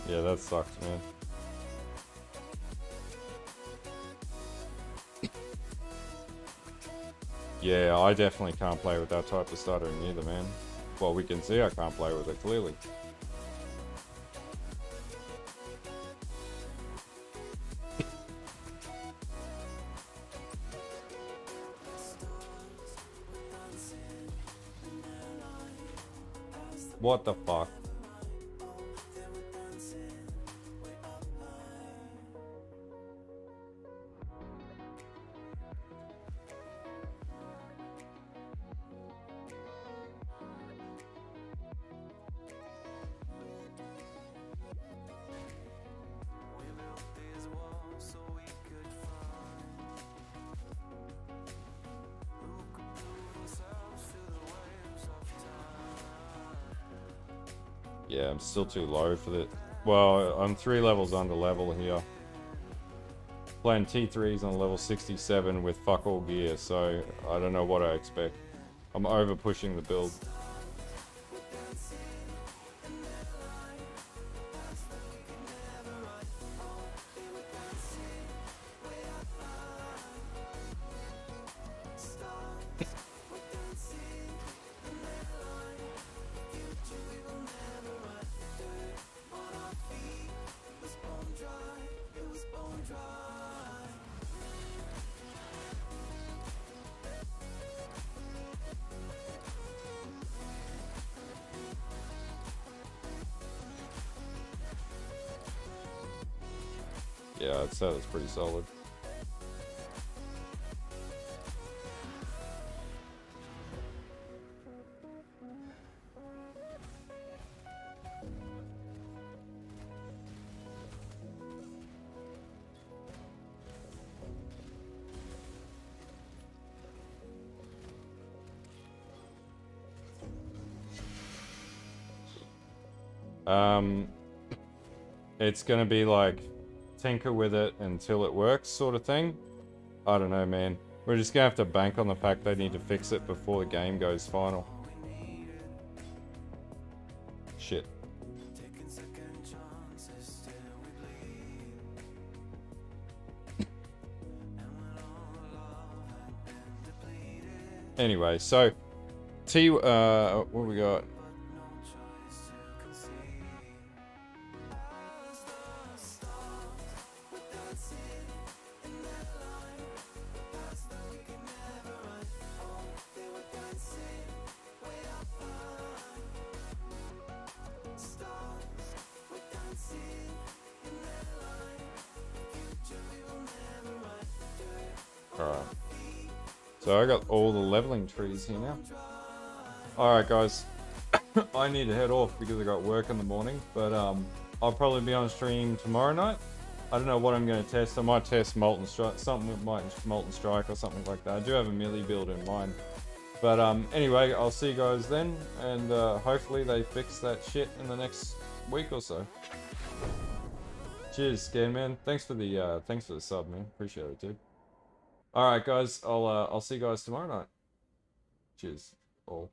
Yeah, that sucks, man. Yeah, I definitely can't play with that type of stuttering either, man. Well, we can see I can't play with it, clearly. What the fuck? Yeah, I'm still too low for that. Well, I'm 3 levels under level here. Playing T3s on level 67 with fuck all gear, so I don't know what I expect. I'm over pushing the build. Yeah, I'd say that's pretty solid. It's gonna be like tinker with it until it works sort of thing. I don't know, man. We're just gonna have to bank on the fact they need to fix it before the game goes final. Shit. Anyway, so what we got? Alright. So I got all the leveling trees here now. Alright guys. I need to head off because I got work in the morning. But I'll probably be on stream tomorrow night. I don't know what I'm going to test. I might test Molten Strike, something with Molten Strike or something like that. I do have a melee build in mind. But anyway, I'll see you guys then, and hopefully they fix that shit in the next week or so. Cheers, Scan Man. Thanks for the sub, man. Appreciate it, dude. All right, guys. I'll see you guys tomorrow night. Cheers. All.